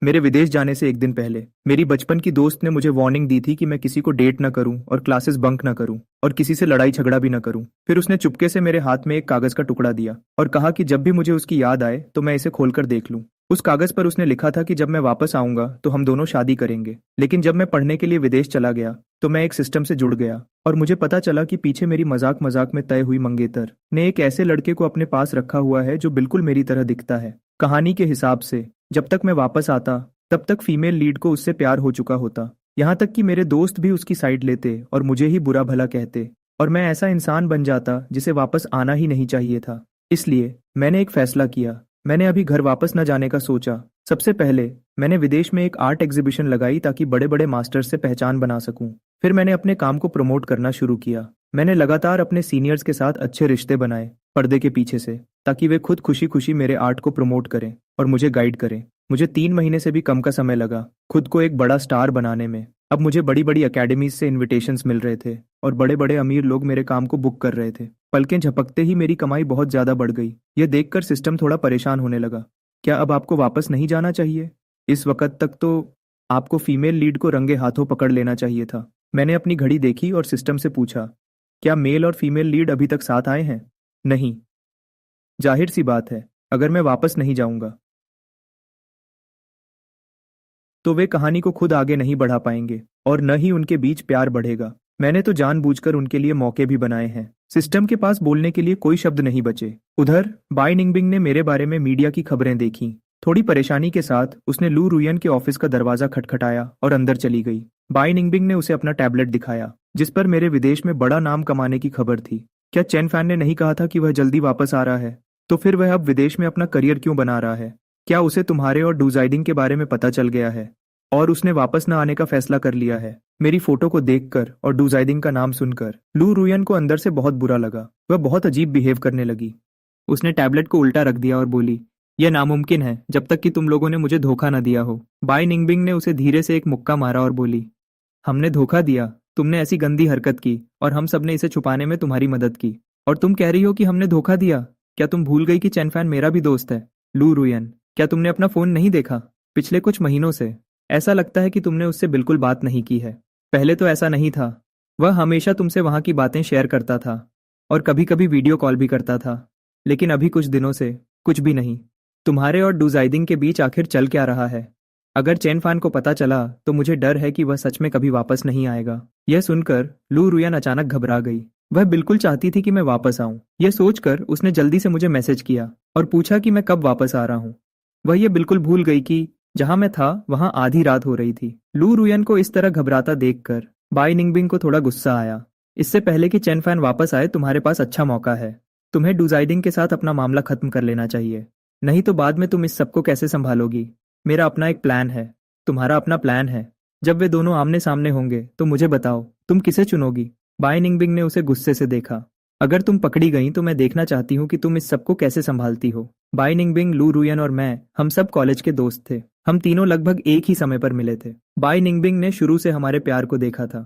मेरे विदेश जाने से एक दिन पहले मेरी बचपन की दोस्त ने मुझे वार्निंग दी थी कि मैं किसी को डेट न करूं और क्लासेस बंक न करूं और किसी से लड़ाई झगड़ा भी न करूं। फिर उसने चुपके से मेरे हाथ में एक कागज का टुकड़ा दिया और कहा कि जब भी मुझे उसकी याद आए तो मैं इसे खोलकर देख लूं। उस कागज पर उसने लिखा था कि जब मैं वापस आऊंगा तो हम दोनों शादी करेंगे। लेकिन जब मैं पढ़ने के लिए विदेश चला गया तो मैं एक सिस्टम से जुड़ गया और मुझे पता चला कि पीछे मेरी मजाक मजाक में तय हुई मंगेतर ने एक ऐसे लड़के को अपने पास रखा हुआ है जो बिल्कुल मेरी तरह दिखता है। कहानी के हिसाब से जब तक मैं वापस आता तब तक फीमेल लीड को उससे प्यार हो चुका होता। यहाँ तक कि मेरे दोस्त भी उसकी साइड लेते और मुझे ही बुरा भला कहते और मैं ऐसा इंसान बन जाता जिसे वापस आना ही नहीं चाहिए था। इसलिए मैंने एक फैसला किया। मैंने अभी घर वापस न जाने का सोचा। सबसे पहले मैंने विदेश में एक आर्ट एग्जीबिशन लगाई ताकि बड़े बड़े मास्टर्स से पहचान बना सकूं। फिर मैंने अपने काम को प्रमोट करना शुरू किया। मैंने लगातार अपने सीनियर्स के साथ अच्छे रिश्ते बनाए पर्दे के पीछे से, ताकि वे खुद खुशी खुशी मेरे आर्ट को प्रमोट करें और मुझे गाइड करें। मुझे 3 महीने से भी कम का समय लगा खुद को एक बड़ा स्टार बनाने में। अब मुझे बड़ी बड़ी अकेडमीज से इनविटेशंस मिल रहे थे और बड़े बड़े अमीर लोग मेरे काम को बुक कर रहे थे। पलकें झपकते ही मेरी कमाई बहुत ज्यादा बढ़ गई। यह देखकर सिस्टम थोड़ा परेशान होने लगा। क्या अब आपको वापस नहीं जाना चाहिए? इस वक्त तक तो आपको फीमेल लीड को रंगे हाथों पकड़ लेना चाहिए था। मैंने अपनी घड़ी देखी और सिस्टम से पूछा, क्या मेल और फीमेल लीड अभी तक साथ आए हैं? नहीं। जाहिर सी बात है, अगर मैं वापस नहीं जाऊंगा तो वे कहानी को खुद आगे नहीं बढ़ा पाएंगे और न ही उनके बीच प्यार बढ़ेगा। मैंने तो जानबूझकर उनके लिए मौके भी बनाए हैं। सिस्टम के पास बोलने के लिए कोई शब्द नहीं बचे। उधर बाई निंगबिंग ने मेरे बारे में मीडिया की खबरें देखी। थोड़ी परेशानी के साथ उसने लू रुयन के ऑफिस का दरवाजा खटखटाया और अंदर चली गई। बाई निंगबिंग ने उसे अपना टैबलेट दिखाया जिस पर मेरे विदेश में बड़ा नाम कमाने की खबर थी। क्या चेन फैन ने नहीं कहा था कि वह जल्दी वापस आ रहा है? तो फिर वह अब विदेश में अपना करियर क्यों बना रहा है? क्या उसे तुम्हारे और डूजाइडिंग के बारे में पता चल गया है और उसने वापस न आने का फैसला कर लिया है? मेरी फोटो को देखकर और डूजाइडिंग का नाम सुनकर लू रुयन को अंदर से बहुत बुरा लगा। वह बहुत अजीब बिहेव करने लगी। उसने टैबलेट को उल्टा रख दिया और बोली, यह नामुमकिन है जब तक कि तुम लोगों ने मुझे धोखा न दिया हो। बाई निंगबिंग ने उसे धीरे से एक मुक्का मारा और बोली, हमने धोखा दिया? तुमने ऐसी गंदी हरकत की और हम सब ने इसे छुपाने में तुम्हारी मदद की और तुम कह रही हो कि हमने धोखा दिया? क्या तुम भूल गई कि चेन फैन मेरा भी दोस्त है? लू रुयन, क्या तुमने अपना फोन नहीं देखा? पिछले कुछ महीनों से ऐसा लगता है कि तुमने उससे बिल्कुल बात नहीं की है। पहले तो ऐसा नहीं था। वह हमेशा तुमसे वहां की बातें शेयर करता था और कभी कभी वीडियो कॉल भी करता था। लेकिन अभी कुछ दिनों से कुछ भी नहीं। तुम्हारे और डूजाइडिंग के बीच आखिर चल क्या रहा है? अगर चेन फान को पता चला तो मुझे डर है कि वह सच में कभी वापस नहीं आएगा। यह सुनकर लू रुयन अचानक घबरा गई। वह बिल्कुल चाहती थी कि मैं वापस आऊं। यह सोचकर उसने जल्दी से मुझे मैसेज किया और पूछा कि मैं कब वापस आ रहा हूं। वह यह बिल्कुल भूल गई कि जहां मैं था वहां आधी रात हो रही थी। लू रुयन को इस तरह घबराता देखकर बाई निंगबिंग को थोड़ा गुस्सा आया। इससे पहले कि चेन फैन वापस आए तुम्हारे पास अच्छा मौका है। तुम्हें डूजाइडिंग के साथ अपना मामला खत्म कर लेना चाहिए, नहीं तो बाद में तुम इस सबको कैसे संभालोगी? मेरा अपना एक प्लान है, तुम्हारा अपना प्लान है। जब वे दोनों आमने सामने होंगे तो मुझे बताओ तुम किसे चुनोगी? बाई निंगबिंग ने उसे गुस्से से देखा। अगर तुम पकड़ी गई तो मैं देखना चाहती हूँ कि तुम इस सबको कैसे संभालती हो। बाई निंगबिंग, लू रुयन और मैं, हम सब कॉलेज के दोस्त थे। हम तीनों लगभग एक ही समय पर मिले थे। बाई निंगबिंग ने शुरू से हमारे प्यार को देखा था।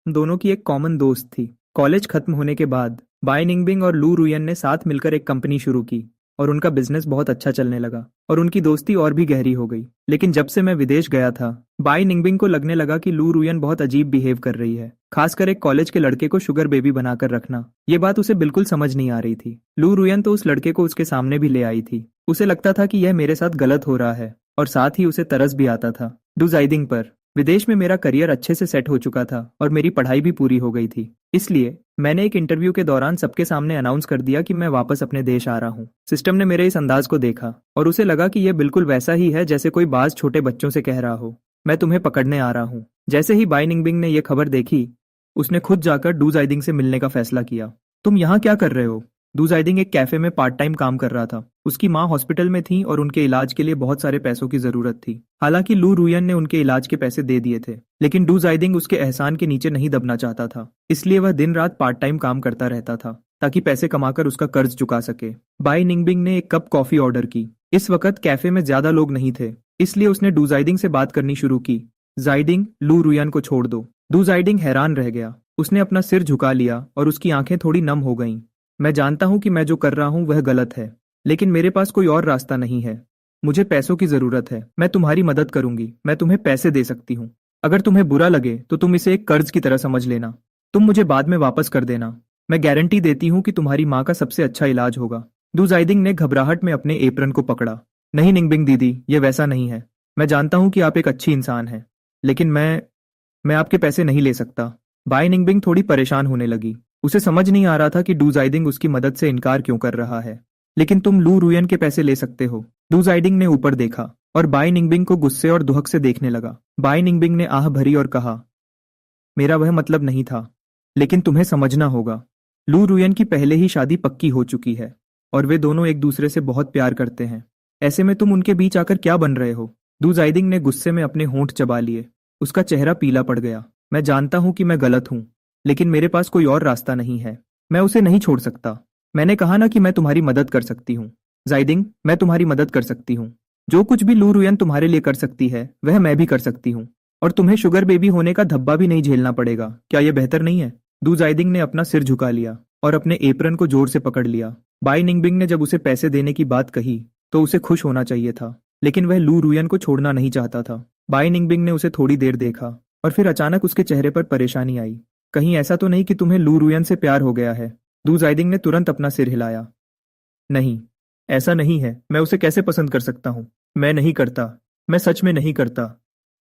हम दोनों की एक कॉमन दोस्त थी। कॉलेज खत्म होने के बाद बाई निंगबिंग और लू रुयन ने साथ मिलकर एक कंपनी शुरू की और उनका बिजनेस बहुत अच्छा चलने लगा और उनकी दोस्ती और भी गहरी हो गई। लेकिन जब से मैं विदेश गया था, बाई निंगबिंग को लगने लगा कि लू रुयन बहुत अजीब बिहेव कर रही है, खासकर एक कॉलेज के लड़के को शुगर बेबी बनाकर रखना। ये बात उसे बिल्कुल समझ नहीं आ रही थी। लू रुयन तो उस लड़के को उसके सामने भी ले आई थी। उसे लगता था कि यह मेरे साथ गलत हो रहा है और साथ ही उसे तरस भी आता था डूजाइडिंग पर। विदेश में मेरा करियर अच्छे से सेट हो चुका था और मेरी पढ़ाई भी पूरी हो गई थी। इसलिए मैंने एक इंटरव्यू के दौरान सबके सामने अनाउंस कर दिया कि मैं वापस अपने देश आ रहा हूँ। सिस्टम ने मेरे इस अंदाज को देखा और उसे लगा कि यह बिल्कुल वैसा ही है जैसे कोई बाज छोटे बच्चों से कह रहा हो, मैं तुम्हें पकड़ने आ रहा हूँ। जैसे ही बाई निंगबिंग ने यह खबर देखी, उसने खुद जाकर डूजाइडिंग से मिलने का फैसला किया। तुम यहाँ क्या कर रहे हो? डूजाइडिंग एक कैफे में पार्ट टाइम काम कर रहा था। उसकी माँ हॉस्पिटल में थी और उनके इलाज के लिए बहुत सारे पैसों की जरूरत थी। हालांकि लू रुयन ने उनके इलाज के पैसे दे दिए थे, लेकिन डूजाइडिंग उसके एहसान के नीचे नहीं दबना चाहता था। इसलिए वह दिन रात पार्ट टाइम काम करता रहता था ताकि पैसे कमाकर उसका कर्ज चुका सके। बाई निंगबिंग ने एक कप कॉफी ऑर्डर की। इस वक्त कैफे में ज्यादा लोग नहीं थे, इसलिए उसने डूजाइडिंग से बात करनी शुरू की। जाइडिंग, लू रुयन को छोड़ दो। डूजाइडिंग हैरान रह गया। उसने अपना सिर झुका लिया और उसकी आंखें थोड़ी नम हो गईं। मैं जानता हूं कि मैं जो कर रहा हूं वह गलत है, लेकिन मेरे पास कोई और रास्ता नहीं है। मुझे पैसों की जरूरत है, मैं तुम्हारी मदद करूंगी, मैं तुम्हें पैसे दे सकती हूँ। अगर तुम्हें बुरा लगे तो तुम इसे एक कर्ज की तरह समझ लेना। तुम मुझे बाद में वापस कर देना। मैं गारंटी देती हूँ कि तुम्हारी माँ का सबसे अच्छा इलाज होगा। डू जाइदिंग ने घबराहट में अपने एप्रन को पकड़ा। नहीं निंगबिंग दीदी, ये वैसा नहीं है। मैं जानता हूँ कि आप एक अच्छी इंसान हैं, लेकिन मैं आपके पैसे नहीं ले सकता। बाय निंगबिंग थोड़ी परेशान होने लगी। उसे समझ नहीं आ रहा था कि डू जाइदिंग उसकी मदद से इनकार क्यों कर रहा है। लेकिन तुम लू रुयन के पैसे ले सकते हो। डू जाइडिंग ने ऊपर देखा और बाय निंगबिंग को गुस्से और दुहक से देखने लगा। बाय निंगबिंग ने आह भरी और कहा, मेरा वह मतलब नहीं था, लेकिन तुम्हें समझना होगा। लू रुयन की पहले ही शादी पक्की हो चुकी है और वे दोनों एक दूसरे से बहुत प्यार करते हैं। ऐसे में तुम उनके बीच आकर क्या बन रहे हो? डू जाइदिंग ने गुस्से में अपने होंठ चबा लिए। उसका चेहरा पीला पड़ गया। मैं जानता हूं कि मैं गलत हूं, लेकिन मेरे पास कोई और रास्ता नहीं है। मैं उसे नहीं छोड़ सकता। मैंने कहा ना कि मैं तुम्हारी मदद कर सकती हूँ। जाइदिंग, मैं तुम्हारी मदद कर सकती हूँ। जो कुछ भी लू रुयन तुम्हारे लिए कर सकती है वह मैं भी कर सकती हूँ। और तुम्हें शुगर बेबी होने का धब्बा भी नहीं झेलना पड़ेगा। क्या यह बेहतर नहीं है? डू जाइदिंग ने अपना सिर झुका लिया और अपने एप्रन को जोर से पकड़ लिया। बाई निंगबिंग ने जब उसे पैसे देने की बात कही तो उसे खुश होना चाहिए था, लेकिन वह लू रुयन को छोड़ना नहीं चाहता था। बाई निंगबिंग ने उसे थोड़ी देर देखा और फिर अचानक उसके चेहरे पर परेशानी आई। कहीं ऐसा तो नहीं कि तुम्हें लू रुयन से प्यार हो गया है? डू जाइदिंग ने तुरंत अपना सिर हिलाया। नहीं, ऐसा नहीं है। मैं उसे कैसे पसंद कर सकता हूँ? मैं नहीं करता। मैं सच में नहीं करता।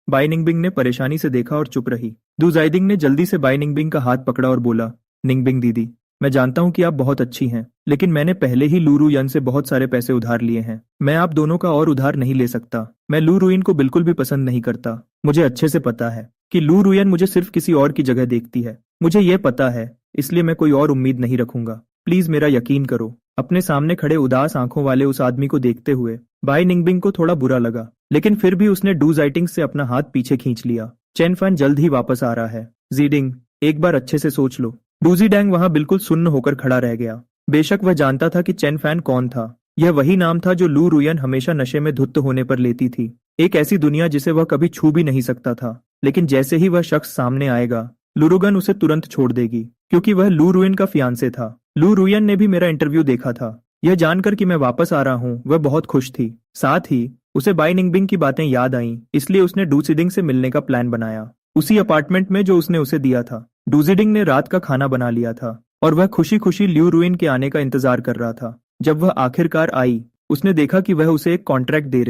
बाई निंगबिंग ने परेशानी से देखा और चुप रही। डू जाइदिंग ने जल्दी से बाई निंगबिंग का हाथ पकड़ा और बोला, निंगबिंग दीदी, मैं जानता हूँ कि आप बहुत अच्छी हैं, लेकिन मैंने पहले ही लू रुयन से बहुत सारे पैसे उधार लिए हैं। मैं आप दोनों का और उधार नहीं ले सकता। मैं लू रुयन को बिल्कुल भी पसंद नहीं करता। मुझे अच्छे से पता है कि लू रुयन मुझे सिर्फ किसी और की जगह देखती है। मुझे यह पता है, इसलिए मैं कोई और उम्मीद नहीं रखूंगा। प्लीज मेरा यकीन करो। अपने सामने खड़े उदास आंखों वाले उस आदमी को देखते हुए बाई निंगबिंग को थोड़ा बुरा लगा, लेकिन फिर भी उसने डू जाइटिंग से अपना हाथ पीछे खींच लिया। चेन फैन जल्द ही वापस आ रहा है। जीडिंग, एक बार अच्छे से सोच लो। डूजी डैंग वहां बिल्कुल सुन्न होकर खड़ा रह गया। बेशक वह जानता था कि चेन फैन कौन था। यह वही नाम था जो लू रुयन हमेशा नशे में धुत होने पर लेती थी। एक ऐसी दुनिया जिसे वह कभी छू भी नहीं सकता था, लेकिन जैसे ही वह शख्स सामने आएगा, लुरुगन उसे तुरंत छोड़ देगी, क्योंकि वह लू रुयन का फियांसे था। लू रुयन ने भी मेरा इंटरव्यू देखा था। यह जानकर कि मैं वापस आ रहा हूँ वह बहुत खुश थी। साथ ही उसे बाई निंगबिंग की बातें याद आईं, इसलिए उसने डूसिडिंग से मिलने का प्लान बनाया, उसी अपार्टमेंट में जो उसने उसे दिया था। डूसिडिंग ने रात का खाना बना लिया था और वह खुशी खुशी ल्यू रुइन के आने का इंतजार कर रहा था। जब वह आखिरकार आई, उसने देखा कि वह उसे एक कॉन्ट्रैक्ट दे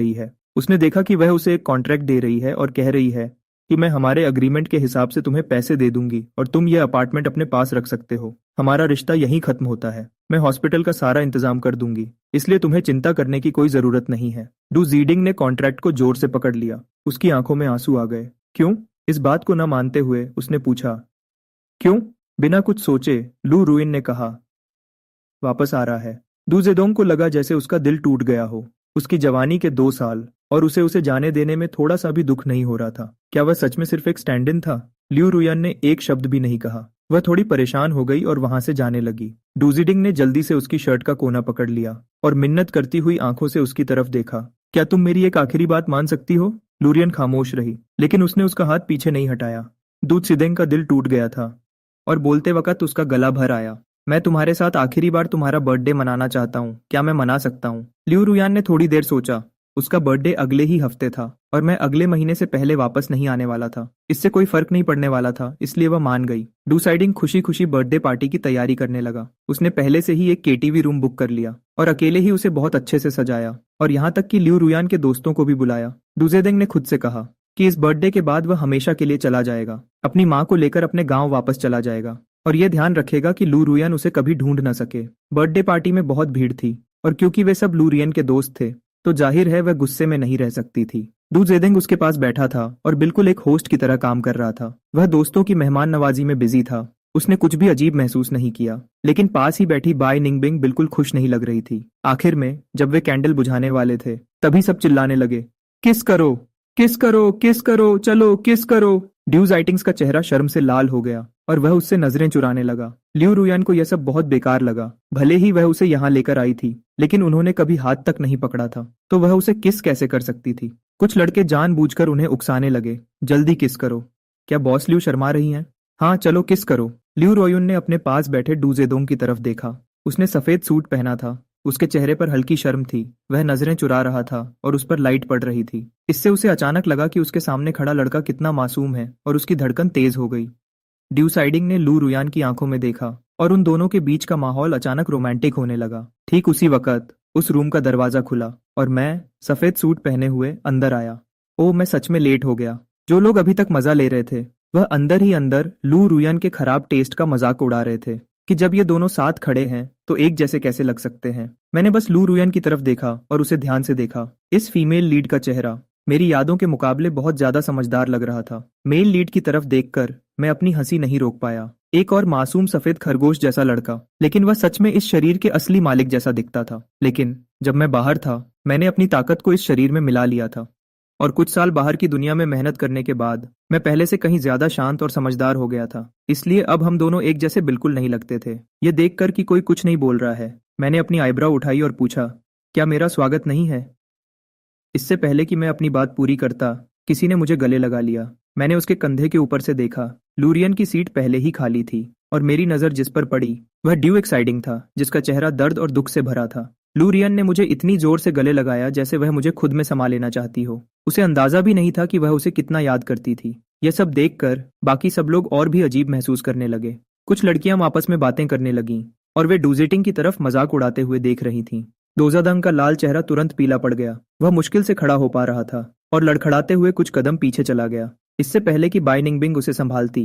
रही है। और कह रही है कि मैं हमारे अग्रीमेंट के हिसाब से तुम्हें पैसे दे दूंगी और तुम यह अपार्टमेंट अपने पास रख सकते हो। हमारा रिश्ता यहीं खत्म होता है। मैं हॉस्पिटल का सारा इंतजाम कर दूंगी, इसलिए तुम्हें चिंता करने की कोई जरूरत नहीं है। डू जीडिंग ने कॉन्ट्रैक्ट को जोर से पकड़ लिया। उसकी आंखों में आंसू आ गए। क्यों? इस बात को न मानते हुए उसने पूछा। क्यों? बिना कुछ सोचे लू रुइन ने कहा, वापस आ रहा है। डू जेडोंग को लगा जैसे उसका दिल टूट गया हो। उसकी जवानी के 2 साल और उसे जाने देने में थोड़ा सा भी दुख नहीं हो रहा था। क्या वह सच में सिर्फ एक स्टैंड इन था? ल्यू रुयन ने एक शब्द भी नहीं कहा। वह थोड़ी परेशान हो गई और वहां से जाने लगी। डूजिडिंग ने जल्दी से उसकी शर्ट का कोना पकड़ लिया और मिन्नत करती हुई आंखों से उसकी तरफ देखा। क्या तुम मेरी एक आखिरी बात मान सकती हो? लूरियन खामोश रही, लेकिन उसने उसका हाथ पीछे नहीं हटाया। डूजिडिंग का दिल टूट गया था और बोलते वक्त उसका गला भर आया। मैं तुम्हारे साथ आखिरी बार तुम्हारा बर्थडे मनाना चाहता हूँ। क्या मैं मना सकता हूँ? ल्यू रुयान ने थोड़ी देर सोचा। उसका बर्थडे अगले ही हफ्ते था और मैं अगले महीने से पहले वापस नहीं आने वाला था। इससे कोई फर्क नहीं पड़ने वाला था, इसलिए वह मान गई। डूसाइडिंग खुशी खुशी बर्थडे पार्टी की तैयारी करने लगा। उसने पहले से ही एक केटीवी रूम बुक कर लिया और अकेले ही उसे बहुत अच्छे से सजाया और यहाँ तक कि ल्यू रुयान के दोस्तों को भी बुलाया। डूजेदेंग ने खुद से कहा कि इस बर्थडे के बाद वह हमेशा के लिए चला जाएगा। अपनी माँ को लेकर अपने गाँव वापस चला जाएगा और यह ध्यान रखेगा कि लू रुयन उसे कभी ढूंढ न सके। बर्थडे पार्टी में बहुत भीड़ थी और क्योंकि वे सब लू रुयन के दोस्त थे तो जाहिर है वह गुस्से में नहीं रह सकती थी। डू जेदेंग उसके पास बैठा था और बिल्कुल एक होस्ट की तरह काम कर रहा था। वह दोस्तों की मेहमान नवाजी में बिजी था। उसने कुछ भी अजीब महसूस नहीं किया, लेकिन पास ही बैठी बाई निंगबिंग बिल्कुल खुश नहीं लग रही थी। आखिर में जब वे कैंडल बुझाने वाले थे तभी सब चिल्लाने लगे, किस करो, किस करो, किस करो, चलो किस करो। ड्यू जाइटिंग्स का चेहरा शर्म से लाल हो गया और वह उससे नजरें चुराने लगा। ल्यू रुयान को यह सब बहुत बेकार लगा। भले ही वह उसे यहाँ लेकर आई थी, लेकिन उन्होंने कभी हाथ तक नहीं पकड़ा था, तो वह उसे किस कैसे कर सकती थी। कुछ लड़के जानबूझकर उन्हें उकसाने लगे, जल्दी किस करो। क्या बॉस ल्यू शर्मा रही हैं? हाँ चलो किस करो। ल्यू रोयुन ने अपने पास बैठे डू जेडोंग की तरफ देखा। उसने सफेद सूट पहना था, उसके चेहरे पर हल्की शर्म थी। वह नजरें चुरा रहा था और उस पर लाइट पड़ रही थी। इससे उसे अचानक लगा कि उसके सामने खड़ा लड़का कितना मासूम है और उसकी धड़कन तेज हो गई। ड्यू साइडिंग ने लू रुयान की आंखों में देखा और उन दोनों के बीच का माहौल अचानक रोमांटिक होने लगा। ठीक उसी वक्त उस रूम का दरवाजा खुला और मैं, सफेद सूट पहने हुए, अंदर आया। ओ, मैं सच में लेट हो गया। जो लोग अभी तक मजा ले रहे थे वह अंदर ही अंदर लू रुयान के खराब टेस्ट का मजाक उड़ा रहे थे कि जब ये दोनों साथ खड़े हैं तो एक जैसे कैसे लग सकते हैं। मैंने बस लू रुयान की तरफ देखा और उसे ध्यान से देखा। इस फीमेल लीड का चेहरा मेरी यादों के मुकाबले बहुत ज्यादा समझदार लग रहा था। मेल लीड की तरफ देखकर मैं अपनी हंसी नहीं रोक पाया। एक और मासूम सफेद खरगोश जैसा लड़का, लेकिन वह सच में इस शरीर के असली मालिक जैसा दिखता था। लेकिन जब मैं बाहर था मैंने अपनी ताकत को इस शरीर में मिला लिया था और कुछ साल बाहर की दुनिया में मेहनत करने के बाद मैं पहले से कहीं ज्यादा शांत और समझदार हो गया था। इसलिए अब हम दोनों एक जैसे बिल्कुल नहीं लगते थे। ये देखकर कि कोई कुछ नहीं बोल रहा है, मैंने अपनी आईब्रो उठाई और पूछा, क्या मेरा स्वागत नहीं है? इससे पहले कि मैं अपनी बात पूरी करता किसी ने मुझे गले लगा लिया। मैंने उसके कंधे के ऊपर से देखा। लूरियन की सीट पहले ही खाली थी और मेरी नजर जिस पर पड़ी वह ड्यू एक्साइडिंग था, जिसका चेहरा दर्द और दुख से भरा था। लूरियन ने मुझे इतनी जोर से गले लगाया जैसे वह मुझे खुद में समा लेना चाहती हो। उसे अंदाजा भी नहीं था कि वह उसे कितना याद करती थी। यह सब देखकर बाकी सब लोग और भी अजीब महसूस करने लगे। कुछ लड़कियां आपस में बातें करने लगीं और वे डूजेटिंग की तरफ मजाक उड़ाते हुए देख रही थीं। दोजादंग का लाल चेहरा तुरंत पीला पड़ गया। वह मुश्किल से खड़ा हो पा रहा था और लड़खड़ाते हुए कुछ कदम पीछे चला गया, इससे पहले कि बाई निंगबिंग उसे संभालती।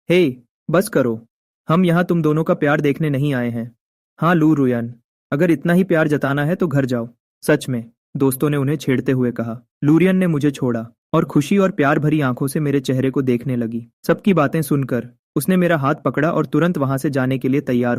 हे, बस करो, हम यहाँ तुम दोनों का प्यार देखने नहीं आए हैं। हाँ लू रुयान, अगर इतना ही प्यार जताना है तो घर जाओ। सच में, दोस्तों ने उन्हें छेड़ते हुए कहा। लूरियन ने मुझे छोड़ा और खुशी और प्यार भरी आंखों से मेरे चेहरे को देखने लगी। सबकी बातें सुनकर उसने मेरा हाथ पकड़ा और तुरंत वहां से जाने के लिए तैयार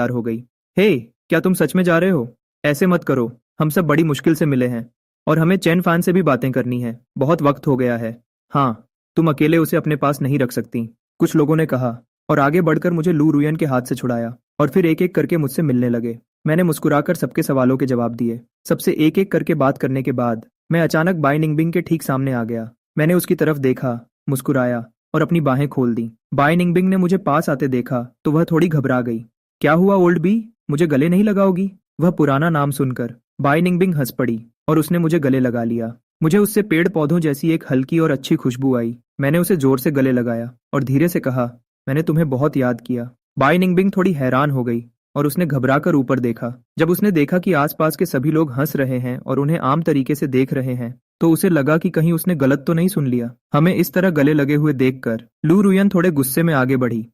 हो गई। हे, क्या तुम सच में जा रहे हो? ऐसे मत करो, हम सब बड़ी मुश्किल से मिले हैं और हमें चैन फान से भी बातें करनी है। बहुत वक्त हो गया है। हाँ, तुम अकेले उसे अपने पास नहीं रख सकती, कुछ लोगों ने कहा और आगे बढ़कर मुझे लू रुयन के हाथ से छुड़ाया और फिर एक एक करके मुझसे मिलने लगे। मैंने मुस्कुराकर सबके सवालों के जवाब दिए। सबसे एक एक करके बात करने के बाद मैं अचानक बाई निंगबिंग के ठीक सामने आ गया। मैंने उसकी तरफ देखा, मुस्कुराया और अपनी बाहें खोल दी। बाई निंगबिंग ने मुझे पास आते देखा तो वह थोड़ी घबरा गई। क्या हुआ ओल्ड बी, मुझे गले नहीं लगाओगी? वह पुराना नाम सुनकर बाई निंगबिंग हंस पड़ी और उसने मुझे गले लगा लिया। मुझे उससे पेड़ पौधों जैसी एक हल्की और अच्छी खुशबू आई। मैंने उसे जोर से गले लगाया और धीरे से कहा, मैंने तुम्हें बहुत याद किया। बाई निंगबिंग थोड़ी हैरान हो गई और उसने घबराकर ऊपर देखा। जब उसने देखा कि आसपास के सभी लोग हंस रहे हैं और उन्हें आम तरीके से देख रहे हैं तो उसे लगा कि कहीं उसने गलत तो नहीं सुन लिया। हमें इस तरह गले लगे हुए देखकर लू रुयन थोड़े गुस्से में आगे बढ़ी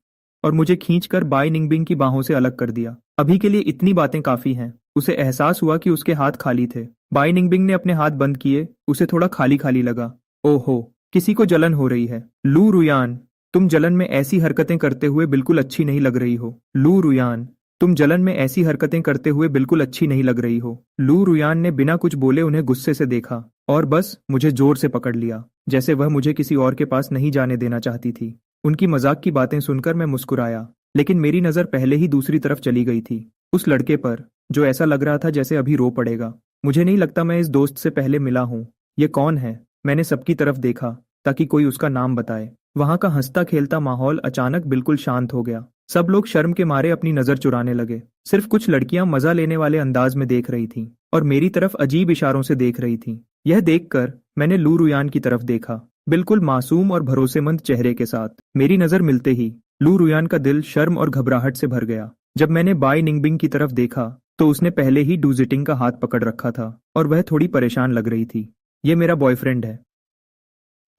और मुझे खींचकर बाई निंगबिंग की बाहों से अलग कर दिया। अभी के लिए इतनी बातें काफी हैं। उसे एहसास हुआ कि उसके हाथ खाली थे। बाई निंगबिंग ने अपने हाथ बंद किए। उसे थोड़ा खाली खाली लगा। ओहो, किसी को जलन हो रही है। लू रुयान, तुम जलन में ऐसी हरकतें करते हुए बिल्कुल अच्छी नहीं लग रही हो। लू रुयान, तुम जलन में ऐसी हरकतें करते हुए बिल्कुल अच्छी नहीं लग रही हो। लू रुयान ने बिना कुछ बोले उन्हें गुस्से से देखा और बस मुझे जोर से पकड़ लिया, जैसे वह मुझे किसी और के पास नहीं जाने देना चाहती थी। उनकी मजाक की बातें सुनकर मैं मुस्कुराया, लेकिन मेरी नजर पहले ही दूसरी तरफ चली गई थी, उस लड़के पर जो ऐसा लग रहा था जैसे अभी रो पड़ेगा। मुझे नहीं लगता मैं इस दोस्त से पहले मिला हूँ। ये कौन है? मैंने सबकी तरफ देखा ताकि कोई उसका नाम बताए। वहां का हंसता खेलता माहौल अचानक बिल्कुल शांत हो गया। सब लोग शर्म के मारे अपनी नजर चुराने लगे। सिर्फ कुछ लड़कियां मजा लेने वाले अंदाज में देख रही थीं और मेरी तरफ अजीब इशारों से देख रही थीं। यह देखकर मैंने लू रुयान की तरफ देखा, बिल्कुल मासूम और भरोसेमंद चेहरे के साथ। मेरी नजर मिलते ही लू रुयान का दिल शर्म और घबराहट से भर गया। जब मैंने बाई निंगबिंग की तरफ देखा तो उसने पहले ही डूजिटिंग का हाथ पकड़ रखा था और वह थोड़ी परेशान लग रही थी। ये मेरा बॉयफ्रेंड है।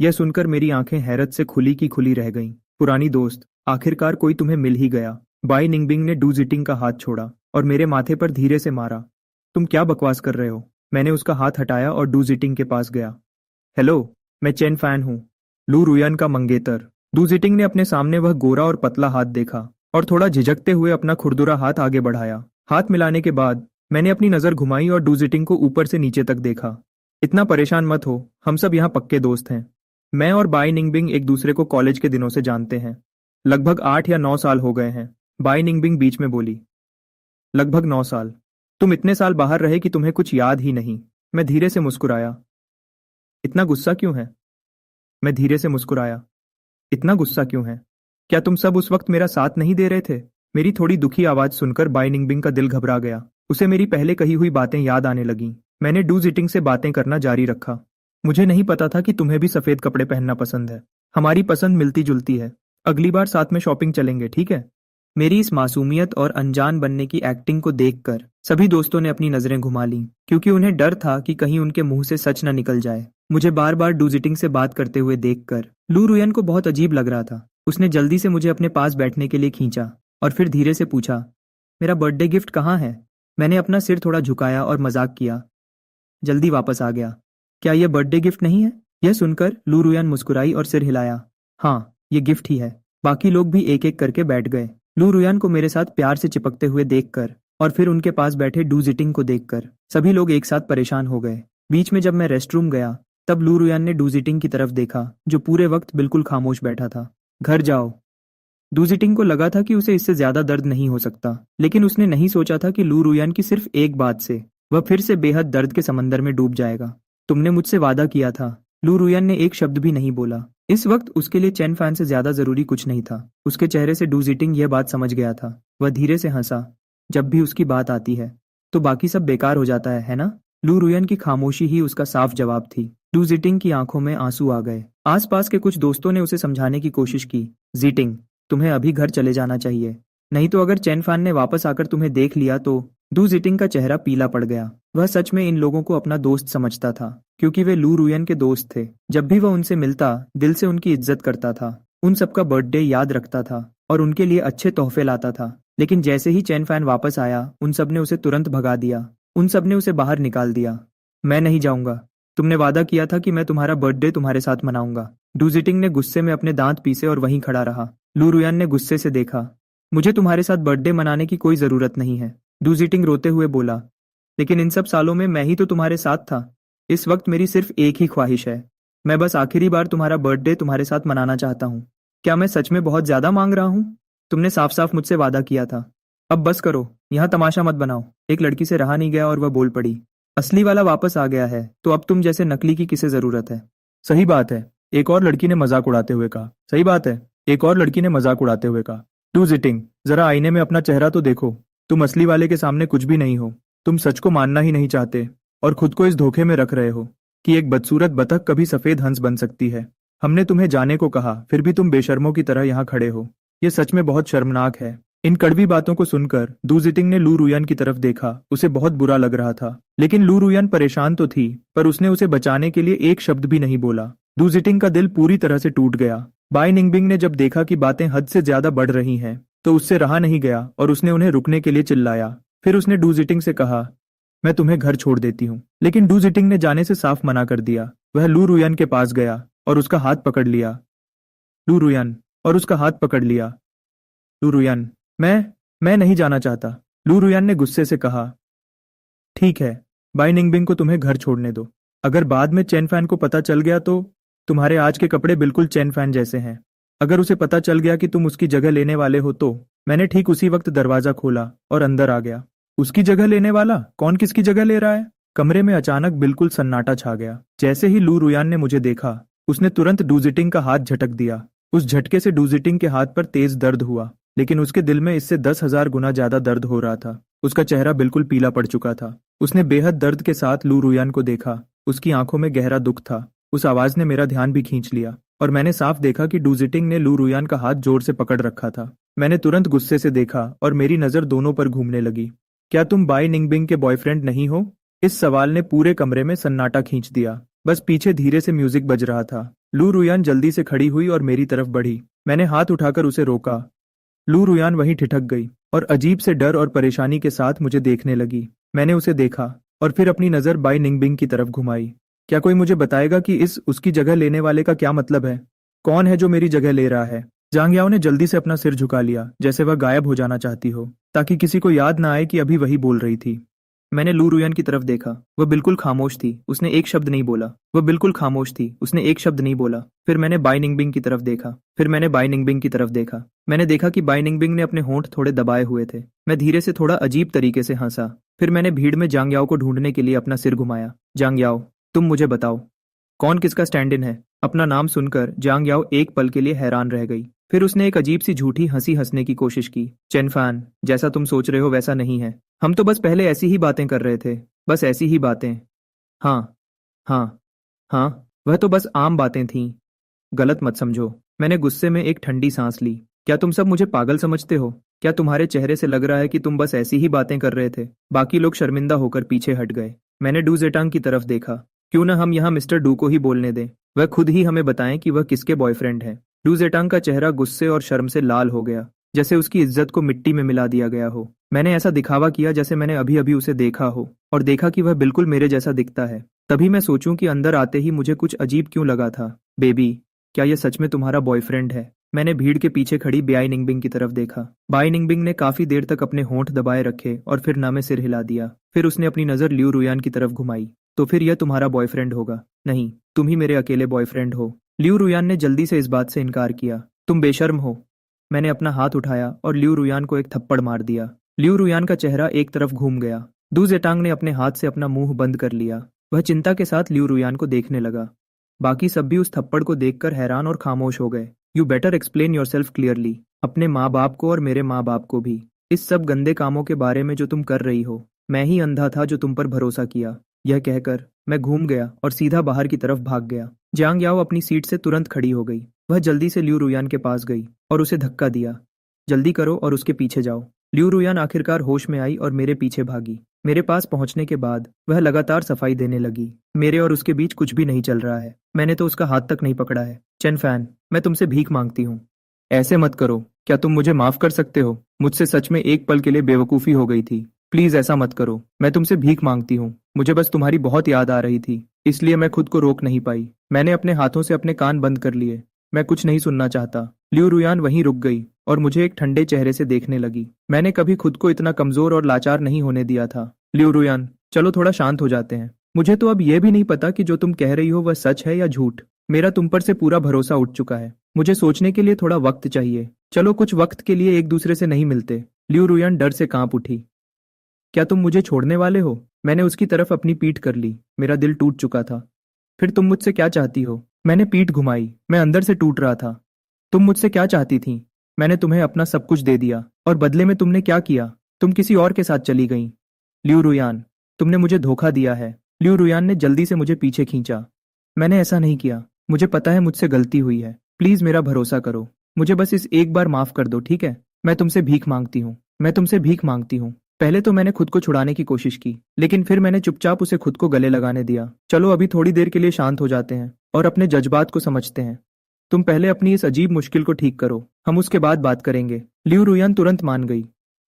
यह सुनकर मेरी आंखें हैरत से खुली की खुली रह गईं। पुरानी दोस्त, आखिरकार कोई तुम्हें मिल ही गया। बाई निंगबिंग ने डूजिटिंग का हाथ छोड़ा और मेरे माथे पर धीरे से मारा। तुम क्या बकवास कर रहे हो? मैंने उसका हाथ हटाया और डूजिटिंग के पास गया। हेलो, मैं चेन फैन हूँ, लू रुयान का मंगेतर। डूजिटिंग ने अपने सामने वह गोरा और पतला हाथ देखा और थोड़ा झिझकते हुए अपना खुरदुरा हाथ आगे बढ़ाया। हाथ मिलाने के बाद मैंने अपनी नजर घुमाई और डूजिटिंग को ऊपर से नीचे तक देखा। इतना परेशान मत हो, हम सब यहाँ पक्के दोस्त हैं। मैं और बाई निंगबिंग एक दूसरे को कॉलेज के दिनों से जानते हैं। लगभग 8 या 9 साल हो गए हैं। बाई निंगबिंग बीच में बोली। लगभग 9 साल? तुम इतने साल बाहर रहे कि तुम्हें कुछ याद ही नहीं। मैं धीरे से मुस्कुराया। इतना गुस्सा क्यों है? मैं धीरे से मुस्कुराया। इतना गुस्सा क्यों है? क्या तुम सब उस वक्त मेरा साथ नहीं दे रहे थे? मेरी थोड़ी दुखी आवाज सुनकर बाई निंगबिंग का दिल घबरा गया। उसे मेरी पहले कही हुई बातें याद आने लगीं। मैंने डू जिटिंग से बातें करना जारी रखा। मुझे नहीं पता था कि तुम्हें भी सफेद कपड़े पहनना पसंद है। हमारी पसंद मिलती जुलती है। अगली बार साथ में शॉपिंग चलेंगे, ठीक है? मेरी इस मासूमियत और अनजान बनने की एक्टिंग को देखकर सभी दोस्तों ने अपनी नजरें घुमा लीं, क्योंकि उन्हें डर था कि कहीं उनके मुंह से सच न निकल जाए। मुझे बार बार डूजिटिंग से बात करते हुए देखकर लू रुयन को बहुत अजीब लग रहा था। उसने जल्दी से मुझे अपने पास बैठने के लिए खींचा और फिर धीरे से पूछा, मेरा बर्थडे गिफ्ट कहाँ है? मैंने अपना सिर थोड़ा झुकाया और मजाक किया, जल्दी वापस आ गया। क्या यह बर्थडे गिफ्ट नहीं है? यह सुनकर लू रुयन मुस्कुराई और सिर हिलाया। हाँ, ये गिफ्ट ही है। बाकी लोग भी एक एक करके बैठ गए। लू रुयन को मेरे साथ प्यार से चिपकते हुए देखकर और फिर उनके पास बैठे डू जिटिंग को देखकर सभी लोग एक साथ परेशान हो गए। बीच में जब मैं रेस्टरूम गया तब लू रुयन ने डू जिटिंग की तरफ देखा, जो पूरे वक्त बिल्कुल खामोश बैठा था। घर जाओ। डू जिटिंग को लगा था कि उसे इससे ज्यादा दर्द नहीं हो सकता, लेकिन उसने नहीं सोचा था कि लू रुयन की सिर्फ एक बात से वह फिर से बेहद दर्द के समंदर में डूब जाएगा। तुमने मुझसे वादा किया था। लू रुयन ने एक शब्द भी नहीं बोला। इस वक्त उसके लिए चेन फैन से ज्यादा जरूरी कुछ नहीं था। उसके चेहरे से डू जिटिंग यह बात समझ गया था। वह धीरे से हंसा। जब भी उसकी बात आती है तो बाकी सब बेकार हो जाता है ना? लू रुयन की खामोशी ही उसका साफ जवाब थी। डू जिटिंग की आंखों में आंसू आ गए। आसपास के कुछ दोस्तों ने उसे समझाने की कोशिश की, जिटिंग, तुम्हें अभी घर चले जाना चाहिए, नहीं तो अगर चेन फैन ने वापस आकर तुम्हें देख लिया तो। डू जिटिंग का चेहरा पीला पड़ गया। वह सच में इन लोगों को अपना दोस्त समझता था, क्योंकि वे लू रुयन के दोस्त थे। जब भी वह उनसे मिलता दिल से उनकी इज्जत करता था, उन सबका बर्थडे याद रखता था और उनके लिए अच्छे तोहफे लाता था। लेकिन जैसे ही चेन फैन वापस आया उन सब ने उसे तुरंत भगा दिया। उन सब ने उसे बाहर निकाल दिया। मैं नहीं जाऊंगा। तुमने वादा किया था कि मैं तुम्हारा बर्थडे तुम्हारे साथ मनाऊंगा। डू जिटिंग ने गुस्से में अपने दांत पीसे और वहीं खड़ा रहा। लू रुयन ने गुस्से से देखा। मुझे तुम्हारे साथ बर्थडे मनाने की कोई जरूरत नहीं है, डू जिटिंग रोते हुए बोला। लेकिन इन सब सालों में मैं ही तो तुम्हारे साथ था। इस वक्त मेरी सिर्फ एक ही ख्वाहिश है। मैं बस आखिरी बार तुम्हारा बर्थडे तुम्हारे साथ मनाना चाहता हूँ। क्या मैं सच में बहुत ज्यादा मांग रहा हूँ? तुमने साफ साफ मुझसे वादा किया था। अब बस करो, यहाँ तमाशा मत बनाओ। एक लड़की से रहा नहीं गया और वह बोल पड़ी, असली वाला वापस आ गया है तो अब तुम जैसे नकली की किसे जरूरत है? सही बात है, एक और लड़की ने मजाक उड़ाते हुए कहा। सही बात है, एक और लड़की ने मजाक उड़ाते हुए कहा। डू जिटिंग, जरा आईने में अपना चेहरा तो देखो। तुम असली वाले के सामने कुछ भी नहीं हो। तुम सच को मानना ही नहीं चाहते और खुद को इस धोखे में रख रहे हो कि एक बदसूरत बतख कभी सफेद हंस बन सकती है। हमने तुम्हें जाने को कहा, फिर भी तुम बेशर्मों की तरह यहाँ खड़े हो। ये सच में बहुत शर्मनाक है। इन कड़वी बातों को सुनकर डू जिटिंग ने लू रुयन की तरफ देखा। उसे बहुत बुरा लग रहा था, लेकिन लू रुयन परेशान तो थी, पर उसने उसे बचाने के लिए एक शब्द भी नहीं बोला। डू जिटिंग का दिल पूरी तरह से टूट गया। बाई निंगबिंग ने जब देखा कि बातें हद से ज्यादा बढ़ रही हैं, तो उससे रहा नहीं गया और उसने उन्हें रुकने के लिए चिल्लाया। फिर उसने डू जिटिंग से कहा, मैं तुम्हें घर छोड़ देती हूँ। लेकिन डू जिटिंग ने जाने से साफ मना कर दिया। वह लू रुयन के पास गया और उसका हाथ पकड़ लिया। लू रुयन, और उसका हाथ पकड़ लिया। लू रुयन, मैं नहीं जाना चाहता। लू रुयन ने गुस्से से कहा, ठीक है, बाई निंगबिंग को तुम्हें घर छोड़ने दो। अगर बाद में चेन फैन को पता चल गया तो तुम्हारे आज के कपड़े बिल्कुल चेन फैन जैसे हैं। अगर उसे पता चल गया कि तुम उसकी जगह लेने वाले हो तो। मैंने ठीक उसी वक्त दरवाजा खोला और अंदर आ गया। उसकी जगह लेने वाला? कौन किसकी जगह ले रहा है? कमरे में अचानक बिल्कुल सन्नाटा छा गया। जैसे ही लू रुयन ने मुझे देखा, उसने तुरंत डू जिटिंग का हाथ झटक दिया। उस झटके से डू जिटिंग के हाथ पर तेज दर्द हुआ, लेकिन उसके दिल में इससे 10,000 गुना ज्यादा दर्द हो रहा था। उसका चेहरा बिल्कुल पीला पड़ चुका था। उसने बेहद दर्द के साथ लू रुयन को देखा। उसकी आंखों में गहरा दुख था। उस आवाज ने मेरा ध्यान भी खींच लिया और मैंने साफ देखा कि डू जिटिंग ने लू रुयन का हाथ जोर से पकड़ रखा था। मैंने तुरंत गुस्से से देखा और मेरी नजर दोनों पर घूमने लगी। क्या तुम बाई निंगबिंग के बॉयफ्रेंड नहीं हो? इस सवाल ने पूरे कमरे में सन्नाटा खींच दिया। बस पीछे धीरे से म्यूजिक बज रहा था। लू रुयन जल्दी से खड़ी हुई और मेरी तरफ बढ़ी। मैंने हाथ उठाकर उसे रोका। लू रुयन वहीं ठिठक गई और अजीब से डर और परेशानी के साथ मुझे देखने लगी। मैंने उसे देखा और फिर अपनी नजर बाई निंगबिंग की तरफ घुमाई। क्या कोई मुझे बताएगा कि इस उसकी जगह लेने वाले का क्या मतलब है? कौन है जो मेरी जगह ले रहा है? जांग याओ ने जल्दी से अपना सिर झुका लिया, जैसे वह गायब हो जाना चाहती हो, ताकि किसी को याद ना आए कि अभी वही बोल रही थी। मैंने लू रुयन की तरफ देखा। वह बिल्कुल खामोश थी। उसने एक शब्द नहीं बोला। वह बिल्कुल खामोश थी। उसने एक शब्द नहीं बोला। फिर मैंने बाई निंगबिंग की तरफ देखा। फिर मैंने बाई निंगबिंग की तरफ देखा। मैंने देखा कि बाई निंगबिंग ने अपने होंठ थोड़े दबाए हुए थे। मैं धीरे से थोड़ा अजीब तरीके से हंसा। फिर मैंने भीड़ में जांग याओ को ढूंढने के लिए अपना सिर घुमाया। जांग याओ, तुम मुझे बताओ, कौन किसका स्टैंड इन है? अपना नाम सुनकर जांग याओ एक पल के लिए हैरान रह गई। फिर उसने एक अजीब सी झूठी हंसी हंसने की कोशिश की। चेनफान, जैसा तुम सोच रहे हो वैसा नहीं है। हम तो बस पहले ऐसी ही बातें कर रहे थे। बस ऐसी ही बातें। हाँ, हाँ, हाँ, वह तो बस आम बातें थीं। गलत मत समझो। मैंने गुस्से में एक ठंडी सांस ली। क्या तुम सब मुझे पागल समझते हो? क्या तुम्हारे चेहरे से लग रहा है कि तुम बस ऐसी ही बातें कर रहे थे? बाकी लोग शर्मिंदा होकर पीछे हट गए। मैंने डू जेटांग की तरफ देखा। क्यों ना हम यहाँ मिस्टर डू को ही बोलने दें। वह खुद ही हमें बताएं कि वह किसके बॉयफ्रेंड है। डू जेटांग का चेहरा गुस्से और शर्म से लाल हो गया, जैसे उसकी इज्जत को मिट्टी में मिला दिया गया हो। मैंने ऐसा दिखावा किया जैसे मैंने अभी अभी उसे देखा हो और देखा कि वह बिल्कुल मेरे जैसा दिखता है। तभी मैं सोचूं कि अंदर आते ही मुझे कुछ अजीब क्यों लगा था। बेबी, क्या यह सच में तुम्हारा बॉयफ्रेंड है? मैंने भीड़ के पीछे खड़ी बाई निंगबिंग की तरफ देखा। बाई निंगबिंग ने काफी देर तक अपने होंठ दबाए रखे और फिर ना में सिर हिला दिया। फिर उसने अपनी नजर लियू रुयान की तरफ घुमाई। तो फिर यह तुम्हारा बॉयफ्रेंड होगा? नहीं, तुम ही मेरे अकेले बॉयफ्रेंड हो। लियू रुयान ने जल्दी से इस बात से इनकार किया। तुम बेशर्म हो। मैंने अपना हाथ उठाया और लियू रुयान को एक थप्पड़ मार दिया। लियू रुयान का चेहरा एक तरफ घूम गया। डू जेटांग ने अपने हाथ से अपना मुंह बंद कर लिया। वह चिंता के साथ लियू रुयान को देखने लगा। बाकी सब भी उस थप्पड़ को देखकर हैरान और खामोश हो गए। You better explain yourself clearly, अपने माँ बाप को और मेरे माँ बाप को भी। इस सब गंदे कामों के बारे में जो तुम कर रही हो। मैं ही अंधा था जो तुम पर भरोसा किया। यह कहकर मैं घूम गया और सीधा बाहर की तरफ भाग गया। जियांग याओ अपनी सीट से तुरंत खड़ी हो गई। वह जल्दी से लियू रुयान के पास गई और उसे धक्का दिया। जल्दी करो और उसके पीछे जाओ। लियू रुयान आखिरकार होश में आई और मेरे पीछे भागी। मेरे पास पहुंचने के बाद वह लगातार सफाई देने लगी। मेरे और उसके बीच कुछ भी नहीं चल रहा है। मैंने तो उसका हाथ तक नहीं पकड़ा है। चेनफैन, मैं तुमसे भीख मांगती हूँ। ऐसे मत करो। क्या तुम मुझे माफ कर सकते हो? मुझसे सच में एक पल के लिए बेवकूफ़ी हो गई थी। प्लीज ऐसा मत करो। मैं तुमसे भीख मांगती हूँ। मुझे बस तुम्हारी बहुत याद आ रही थी, इसलिए मैं खुद को रोक नहीं पाई। मैंने अपने हाथों से अपने कान बंद कर लिए। मैं कुछ नहीं सुनना चाहता। लियू रुयान वहीं रुक गई और मुझे एक ठंडे चेहरे से देखने लगी। मैंने कभी खुद को इतना कमजोर और लाचार नहीं होने दिया था। लियू रुयान, चलो थोड़ा शांत हो जाते हैं। मुझे तो अब यह भी नहीं पता कि जो तुम कह रही हो वह सच है या झूठ। मेरा तुम पर से पूरा भरोसा उठ चुका है। मुझे सोचने के लिए थोड़ा वक्त चाहिए। चलो कुछ वक्त के लिए एक दूसरे से नहीं मिलते। लियू रुयान डर से कांप उठी। क्या तुम मुझे छोड़ने वाले हो? मैंने उसकी तरफ अपनी पीठ कर ली। मेरा दिल टूट चुका था। फिर तुम मुझसे क्या चाहती हो? मैंने पीठ घुमाई। मैं अंदर से टूट रहा था। तुम मुझसे क्या चाहती थी? मैंने तुम्हें अपना सब कुछ दे दिया और बदले में तुमने क्या किया? तुम किसी और के साथ चली गई। लियू रुयान, तुमने मुझे धोखा दिया है। लियू रुयान ने जल्दी से मुझे पीछे खींचा। मैंने ऐसा नहीं किया। मुझे पता है मुझसे गलती हुई है। प्लीज मेरा भरोसा करो। मुझे बस इस एक बार माफ कर दो, ठीक है? मैं तुमसे भीख मांगती हूँ। मैं तुमसे भीख मांगती हूँ। पहले तो मैंने खुद को छुड़ाने की कोशिश की, लेकिन फिर मैंने चुपचाप उसे खुद को गले लगाने दिया। चलो अभी थोड़ी देर के लिए शांत हो जाते हैं और अपने जज्बात को समझते हैं। तुम पहले अपनी इस अजीब मुश्किल को ठीक करो, हम उसके बाद बात करेंगे। लियू रुयान तुरंत मान गई।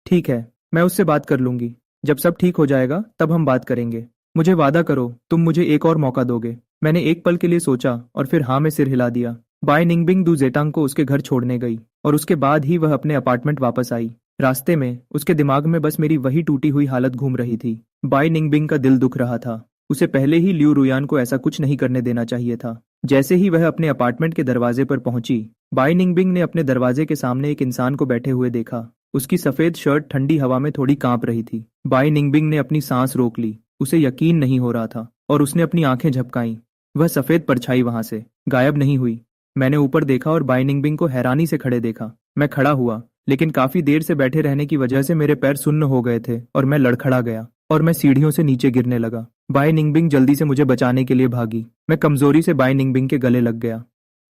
ठीक है, मैं उससे बात कर लूंगी। जब सब ठीक हो जाएगा तब हम बात करेंगे। मुझे वादा करो तुम मुझे एक और मौका दोगे। मैंने एक पल के लिए सोचा और फिर हाँ में सिर हिला दिया। बाय निंगबिंग दू जेटांग को उसके घर छोड़ने गई और उसके बाद ही वह अपने अपार्टमेंट वापस आई। रास्ते में उसके दिमाग में बस मेरी वही टूटी हुई हालत घूम रही थी। बाय निंगबिंग का दिल दुख रहा था। उसे पहले ही लियू रुयान को ऐसा कुछ नहीं करने देना चाहिए था। जैसे ही वह अपने अपार्टमेंट के दरवाजे पर पहुंची, बाय निंगबिंग ने अपने दरवाजे के सामने एक इंसान को बैठे हुए देखा। उसकी सफेद शर्ट ठंडी हवा में थोड़ी कांप रही थी। बाय निंगबिंग ने अपनी सांस रोक ली। उसे यकीन नहीं हो रहा था और उसने अपनी आंखें झपकाईं। वह सफेद परछाई वहां से गायब नहीं हुई। मैंने ऊपर देखा और बाय निंगबिंग को हैरानी से खड़े देखा। मैं खड़ा हुआ, लेकिन काफी देर से बैठे रहने की वजह से मेरे पैर सुन्न हो गए थे और मैं लड़खड़ा गया और मैं सीढ़ियों से नीचे गिरने लगा। बाय निंगबिंग जल्दी से मुझे बचाने के लिए भागी। मैं कमजोरी से बाय निंगबिंग के गले लग गया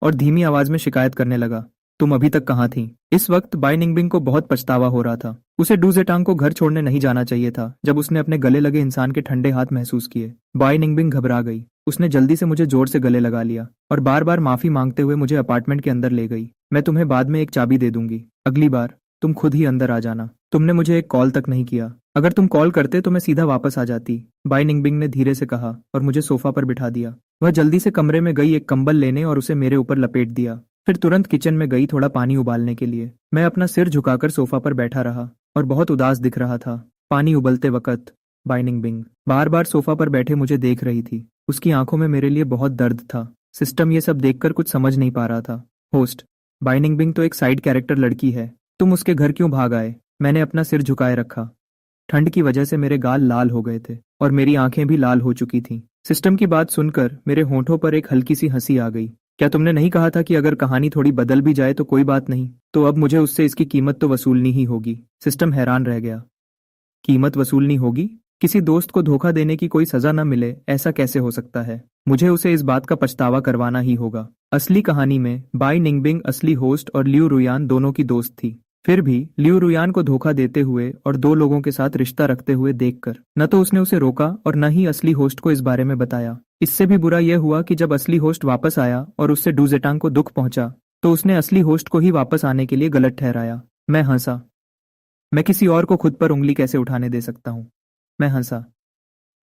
और धीमी आवाज में शिकायत करने लगा, तुम अभी तक कहाँ थी? इस वक्त बाय निंगबिंग को बहुत पछतावा हो रहा था। उसे डू जेटांग को घर छोड़ने नहीं जाना चाहिए था। जब उसने अपने गले लगे इंसान के ठंडे हाथ महसूस किए, बाय निंगबिंग घबरा गई। उसने जल्दी से मुझे जोर से गले लगा लिया और बार बार माफी मांगते हुए मुझे अपार्टमेंट के अंदर ले गई। मैं तुम्हें बाद में एक चाबी दे दूंगी। अगली बार तुम खुद ही अंदर आ जाना। तुमने मुझे एक कॉल तक नहीं किया। अगर तुम कॉल करते तो मैं सीधा वापस आ जाती। बाय निंगबिंग ने धीरे से कहा और मुझे सोफा पर बिठा दिया। वह जल्दी से कमरे में गई एक कंबल लेने और उसे मेरे ऊपर लपेट दिया। फिर तुरंत किचन में गई थोड़ा पानी उबालने के लिए। मैं अपना सिर झुकाकर सोफा पर बैठा रहा और बहुत उदास दिख रहा था। पानी उबलते वक्त बाय निंगबिंग बार बार सोफा पर बैठे मुझे देख रही थी। उसकी आंखों में मेरे लिए बहुत दर्द था। सिस्टम ये सब देखकर कुछ समझ नहीं पा रहा था। होस्ट, बाय निंगबिंग तो एक साइड कैरेक्टर लड़की है। तुम उसके घर क्यों भाग आए? मैंने अपना सिर झुकाए रखा। ठंड की वजह से मेरे गाल लाल हो गए थे और मेरी आंखें भी लाल हो चुकी थीं। सिस्टम की बात सुनकर मेरे होंठों पर एक हल्की सी हंसी आ गई। क्या तुमने नहीं कहा था कि अगर कहानी थोड़ी बदल भी जाए तो कोई बात नहीं? तो अब मुझे उससे इसकी कीमत तो वसूलनी ही होगी। सिस्टम हैरान रह गया। कीमत वसूलनी होगी? किसी दोस्त को धोखा देने की कोई सजा न मिले, ऐसा कैसे हो सकता है? मुझे उसे इस बात का पछतावा करवाना ही होगा। असली कहानी में बाई निंगबिंग असली होस्ट और लियू रुयान दोनों की दोस्त थी। फिर भी लियू रुयान को धोखा देते हुए और दो लोगों के साथ रिश्ता रखते हुए देखकर न तो उसने उसे रोका और न ही असली होस्ट को इस बारे में बताया। इससे भी बुरा यह हुआ कि जब असली होस्ट वापस आया और उससे डुजेटांग को दुख पहुंचा तो उसने असली होस्ट को ही वापस आने के लिए गलत ठहराया। मैं हंसा। मैं किसी और को खुद पर उंगली कैसे उठाने दे सकता हूँ? मैं हंसा।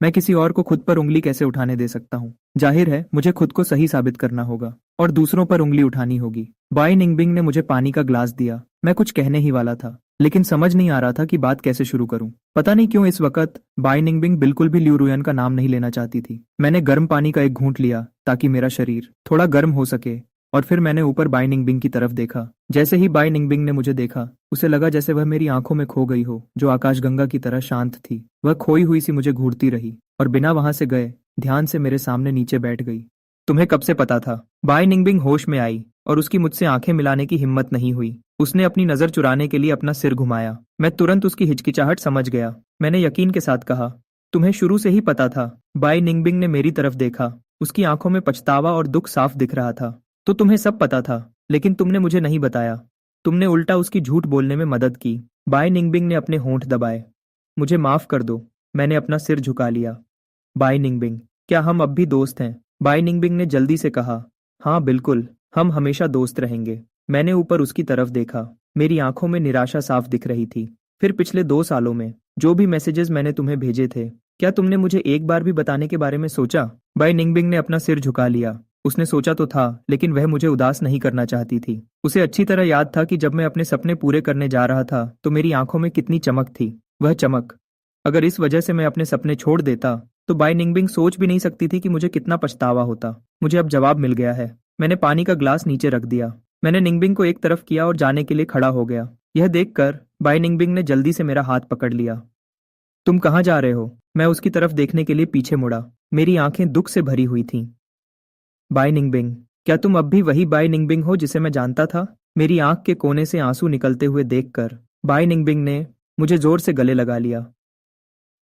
मैं किसी और को खुद पर उंगली कैसे उठाने दे सकता हूँ? जाहिर है मुझे खुद को सही साबित करना होगा और दूसरों पर उंगली उठानी होगी। बाई निंगबिंग ने मुझे पानी का ग्लास दिया। मैं कुछ कहने ही वाला था, लेकिन समझ नहीं आ रहा था कि बात कैसे शुरू करूं। पता नहीं क्यों इस वक्त बाई निंगबिंग बिल्कुल भी लियू रुयन का नाम नहीं लेना चाहती थी। मैंने गर्म पानी का एक घूंट लिया ताकि मेरा शरीर थोड़ा गर्म हो सके और फिर मैंने ऊपर बाई निंगबिंग की तरफ देखा। जैसे ही बाई निंगबिंग ने मुझे देखा, उसे लगा जैसे वह मेरी आंखों में खो गई हो, जो आकाशगंगा की तरह शांत थी। वह खोई हुई सी मुझे घूरती रही और बिना वहां से गए ध्यान से मेरे सामने नीचे बैठ गई। तुम्हें कब से पता था? बाई निंगबिंग होश में आई और उसकी मुझसे आंखें मिलाने की हिम्मत नहीं हुई। उसने अपनी नजर चुराने के लिए अपना सिर घुमाया। मैं तुरंत उसकी हिचकिचाहट समझ गया। मैंने यकीन के साथ कहा, तुम्हें शुरू से ही पता था? बाई निंगबिंग ने मेरी तरफ देखा। उसकी आंखों में पछतावा और दुख साफ दिख रहा था। तो तुम्हें सब पता था, लेकिन तुमने मुझे नहीं बताया। तुमने उल्टा उसकी झूठ बोलने में मदद की। बाई निंगबिंग ने अपने होंठ दबाए। मुझे माफ कर दो। मैंने अपना सिर झुका लिया। बाई निंगबिंग, क्या हम अब भी दोस्त हैं? बाई निंगबिंग ने जल्दी से कहा, हाँ बिल्कुल, हम हमेशा दोस्त रहेंगे। मैंने ऊपर उसकी तरफ देखा। मेरी आंखों में निराशा साफ दिख रही थी। फिर पिछले 2 सालों में जो भी मैसेजेस मैंने तुम्हें भेजे थे, क्या तुमने मुझे एक बार भी बताने के बारे में सोचा? बाई निंगबिंग ने अपना सिर झुका लिया। उसने सोचा तो था, लेकिन वह मुझे उदास नहीं करना चाहती थी। उसे अच्छी तरह याद था कि जब मैं अपने सपने पूरे करने जा रहा था तो मेरी आंखों में कितनी चमक थी। वह चमक, अगर इस वजह से मैं अपने सपने छोड़ देता तो बाई निंगबिंग सोच भी नहीं सकती थी कि मुझे कितना पछतावा होता। मुझे अब जवाब मिल गया है। मैंने पानी का ग्लास नीचे रख दिया। मैंने निंगबिंग को एक तरफ किया और जाने के लिए खड़ा हो गया। यह देखकर बाई निंगबिंग ने जल्दी से मेरा हाथ पकड़ लिया। तुम कहाँ जा रहे हो? मैं उसकी तरफ देखने के लिए पीछे मुड़ा। मेरी आंखें दुख से भरी हुई थीं। बाई निंगबिंग, क्या तुम अब भी वही बाई निंगबिंग हो जिसे मैं जानता था? मेरी आंख के कोने से आंसू निकलते हुए देखकर बाई निंगबिंग ने मुझे जोर से गले लगा लिया।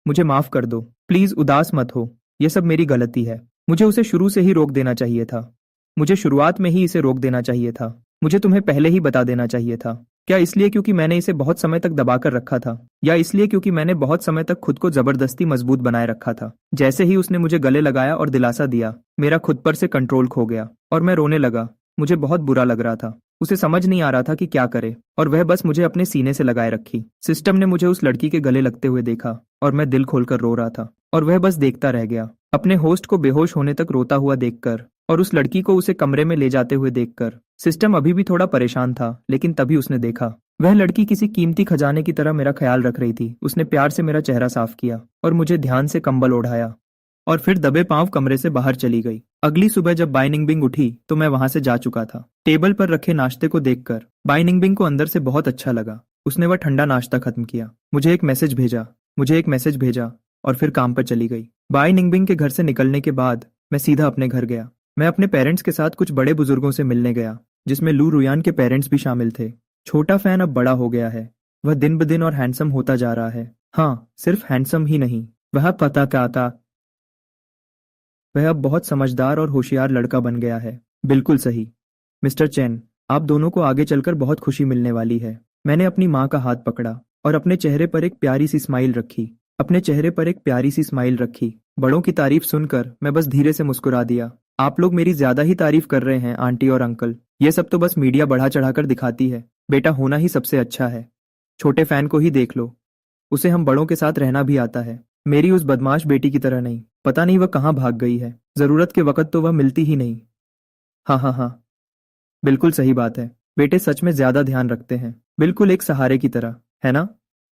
मुझे माफ कर दो, प्लीज उदास मत हो। यह सब मेरी गलती है। मुझे उसे शुरू से ही रोक देना चाहिए था। मुझे शुरुआत में ही इसे रोक देना चाहिए था। मुझे तुम्हें पहले ही बता देना चाहिए था। क्या इसलिए क्योंकि मैंने इसे बहुत समय तक दबाकर रखा था, या इसलिए क्योंकि मैंने बहुत समय तक खुद को जबरदस्ती मजबूत बनाए रखा था? जैसे ही उसने मुझे गले लगाया और दिलासा दिया, मेरा खुद पर से कंट्रोल खो गया और मैं रोने लगा। मुझे बहुत बुरा लग रहा था। उसे समझ नहीं आ रहा था कि क्या करे, और वह बस मुझे अपने सीने से लगाए रखी। सिस्टम ने मुझे उस लड़की के गले लगते हुए देखा और मैं दिल खोलकर रो रहा था, और वह बस देखता रह गया। अपने होस्ट को बेहोश होने तक रोता हुआ देखकर और उस लड़की को उसे कमरे में ले जाते हुए देखकर सिस्टम अभी भी थोड़ा परेशान था, लेकिन तभी उसने देखा वह लड़की किसी कीमती खजाने की तरह मेरा ख्याल रख रही थी। उसने प्यार से मेरा चेहरा साफ किया और मुझे ध्यान से कंबल ओढ़ाया और फिर दबे पांव कमरे से बाहर चली गई। अगली सुबह जब बाई निंगबिंग उठी तो मैं वहां से जा चुका था। टेबल पर रखे नाश्ते को देखकर बाई निंगबिंग को अंदर से बहुत अच्छा लगा। उसने वह ठंडा नाश्ता खत्म किया, मुझे एक मैसेज भेजा और फिर काम पर चली गई। बाई निंगबिंग के घर से निकलने के बाद मैं सीधा अपने घर गया। मैं अपने पेरेंट्स के साथ कुछ बड़े बुजुर्गों से मिलने गया, जिसमें लू रुयान के पेरेंट्स भी शामिल थे। छोटा फैन अब बड़ा हो गया है। वह दिन ब दिन और हैंडसम होता जा रहा है। हाँ, सिर्फ हैंडसम ही नहीं, वह पता क्या था, वह अब बहुत समझदार और होशियार लड़का बन गया है। बिल्कुल सही मिस्टर चेन, आप दोनों को आगे चलकर बहुत खुशी मिलने वाली है। मैंने अपनी माँ का हाथ पकड़ा और अपने चेहरे पर एक प्यारी सी स्माइल रखी। बड़ों की तारीफ सुनकर मैं बस धीरे से मुस्कुरा दिया। आप लोग मेरी ज्यादा ही तारीफ कर रहे हैं आंटी और अंकल। ये सब तो बस मीडिया बढ़ा चढ़ाकर दिखाती है। बेटा होना ही सबसे अच्छा है। छोटे फैन को ही देख लो, उसे हम बड़ों के साथ रहना भी आता है। मेरी उस बदमाश बेटी की तरह नहीं। पता नहीं वह कहाँ भाग गई है। जरूरत के वक्त तो वह मिलती ही नहीं। हाँ हाँ हाँ, बिल्कुल सही बात है। बेटे सच में ज्यादा ध्यान रखते हैं, बिल्कुल एक सहारे की तरह, है ना?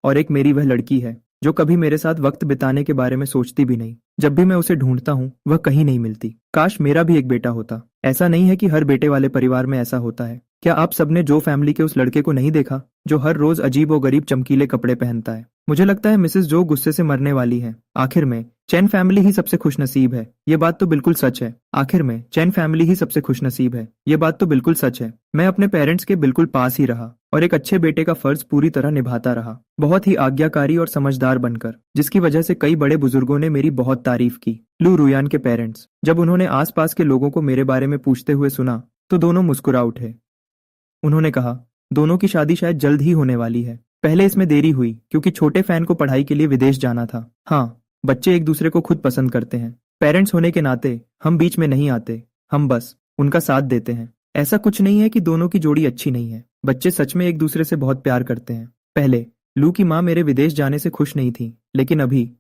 और एक मेरी वह लड़की है जो कभी मेरे साथ वक्त बिताने के बारे में सोचती भी नहीं। जब भी मैं उसे ढूंढता हूँ वह कहीं नहीं मिलती। काश मेरा भी एक बेटा होता। ऐसा नहीं है कि हर बेटे वाले परिवार में ऐसा होता है। क्या आप सबने जो फैमिली के उस लड़के को नहीं देखा जो हर रोज अजीब व गरीब चमकीले कपड़े पहनता है? मुझे लगता है मिसेस जो गुस्से से मरने वाली है। आखिर में चैन फैमिली ही सबसे खुशनसीब है। ये बात तो बिल्कुल सच है। आखिर में चैन फैमिली ही सबसे खुशनसीब है। ये बात तो बिल्कुल सच है। मैं अपने पेरेंट्स के बिल्कुल पास ही रहा और एक अच्छे बेटे का फर्ज पूरी तरह निभाता रहा, बहुत ही आज्ञाकारी और समझदार बनकर, जिसकी वजह से कई बड़े बुजुर्गों ने मेरी बहुत तारीफ की। लू रुयान के पेरेंट्स जब उन्होंने आसपास के लोगों को मेरे बारे में पूछते हुए सुना तो दोनों मुस्कुरा उठे। उन्होंने कहा, दोनों की शादी शायद जल्द ही होने वाली है। पहले इसमें देरी हुई क्योंकि छोटे फैन को पढ़ाई के लिए विदेश जाना था। हाँ, बच्चे एक दूसरे को खुद पसंद करते हैं। पेरेंट्स होने के नाते हम बीच में नहीं आते, हम बस उनका साथ देते हैं। ऐसा कुछ नहीं है कि दोनों की जोड़ी अच्छी नहीं है। बच्चे सच में एक दूसरे से बहुत प्यार करते हैं। पहले लू की माँ मेरे विदेश जाने से खुश नहीं थी, लेकिन अभी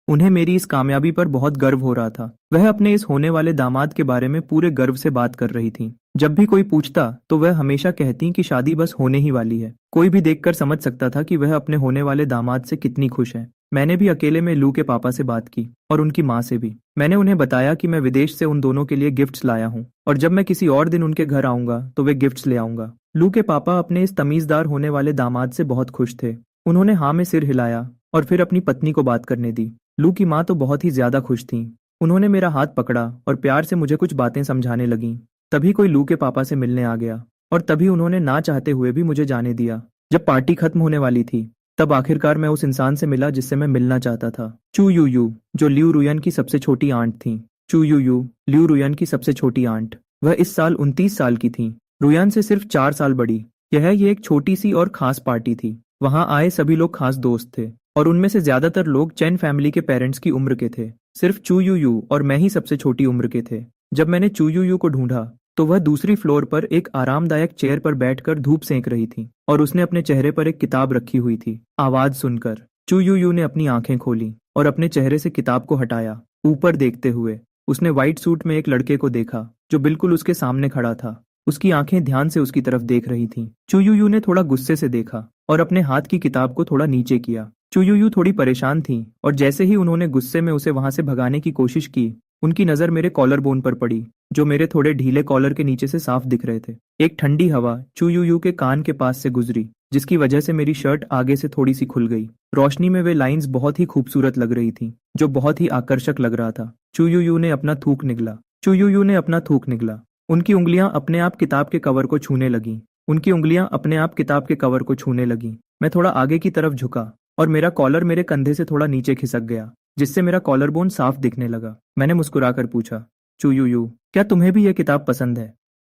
उन्हें मेरी इस कामयाबी पर बहुत गर्व हो रहा था। वह अपने इस होने वाले दामाद के बारे में पूरे गर्व से बात कर रही थी। जब भी कोई पूछता तो वह हमेशा कहती कि शादी बस होने ही वाली है। कोई भी देखकर समझ सकता था कि वह अपने होने वाले दामाद से कितनी खुश है। मैंने भी अकेले में लू के पापा से बात की और उनकी माँ से भी। मैंने उन्हें बताया कि मैं विदेश से उन दोनों के लिए गिफ्ट्स लाया हूँ और जब मैं किसी और दिन उनके घर आऊंगा तो वे गिफ्ट्स ले आऊंगा। लू के पापा अपने इस तमीजदार होने वाले दामाद से बहुत खुश थे। उन्होंने हाँ में सिर हिलाया और फिर अपनी पत्नी को बात करने दी। लू की माँ तो बहुत ही ज्यादा खुश थी। उन्होंने मेरा हाथ पकड़ा और प्यार से मुझे कुछ बातें समझाने लगीं। तभी कोई लू के पापा से मिलने आ गया और तभी उन्होंने ना चाहते हुए भी मुझे जाने दिया। जब पार्टी खत्म होने वाली थी तब आखिरकार मैं उस इंसान से मिला जिससे मैं मिलना चाहता था, चू यू यू, जो ल्यू रुयन की सबसे छोटी आंट थी। चू यू यू, ल्यू रुयन की सबसे छोटी आंट। वह इस साल 29 साल की थी, रुयन से सिर्फ 4 साल बड़ी। ये एक छोटी सी और खास पार्टी थी। वहां आए सभी लोग खास दोस्त थे और उनमें से ज्यादातर लोग चैन फैमिली के पेरेंट्स की उम्र के थे। सिर्फ चू यू यू और मैं ही सबसे छोटी उम्र के थे। जब मैंने चू यू यू को ढूंढा तो वह दूसरी फ्लोर पर एक आरामदायक चेयर पर बैठकर धूप सेंक रही थी और उसने अपने चेहरे पर एक किताब रखी हुई थी। आवाज सुनकर चू यू यू ने अपनी आंखें खोली और अपने चेहरे से किताब को हटाया। ऊपर देखते हुए उसने व्हाइट सूट में एक लड़के को देखा जो बिल्कुल उसके सामने खड़ा था। उसकी आंखें ध्यान से उसकी तरफ देख रही थीं। चू यू यू ने थोड़ा गुस्से से देखा और अपने हाथ की किताब को थोड़ा नीचे किया। चू यू यू थोड़ी परेशान थी और जैसे ही उन्होंने गुस्से में उसे वहां से भगाने की कोशिश की, उनकी नजर मेरे कॉलर बोन पर पड़ी जो मेरे थोड़े ढीले कॉलर के नीचे से साफ दिख रहे थे। एक ठंडी हवा चू यू यू के कान के पास से गुजरी जिसकी वजह से मेरी शर्ट आगे से थोड़ी सी खुल गई। रोशनी में वे लाइंस बहुत ही खूबसूरत लग रही थी जो बहुत ही आकर्षक लग रहा था। चू यू यू ने अपना थूक निगला। चू यू यू ने अपना थूक निगला। उनकी उंगलियां अपने आप किताब के कवर को छूने लगीं। उनकी उंगलियां अपने आप किताब के कवर को छूने लगीं। मैं थोड़ा आगे की तरफ झुका और मेरा कॉलर मेरे कंधे से थोड़ा नीचे खिसक गया जिससे मेरा कॉलर बोन साफ दिखने लगा। मैंने मुस्कुराकर पूछा, चू यू यू, क्या तुम्हें भी यह किताब पसंद है?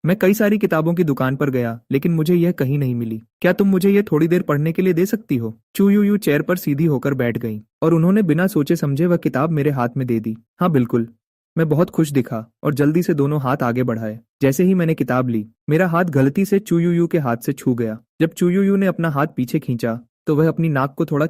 मैं कई सारी किताबों की दुकान पर गया लेकिन मुझे यह कहीं नहीं मिली। क्या तुम मुझे यह थोड़ी देर पढ़ने के लिए दे सकती हो? चू यू यू चेयर पर सीधी होकर बैठ गई और उन्होंने बिना सोचे समझे वह किताब मेरे हाथ में दे दी। हाँ बिल्कुल। मैं बहुत खुश दिखा और जल्दी से दोनों हाथ आगे बढ़ाए। जैसे ही मैंने किताब ली, मेरा हाथ गलती से चू यू यू के हाथ से छू गया। जब चू यू यू ने अपना हाथ पीछे खींचा तो वह अपनी नाक को थोड़ा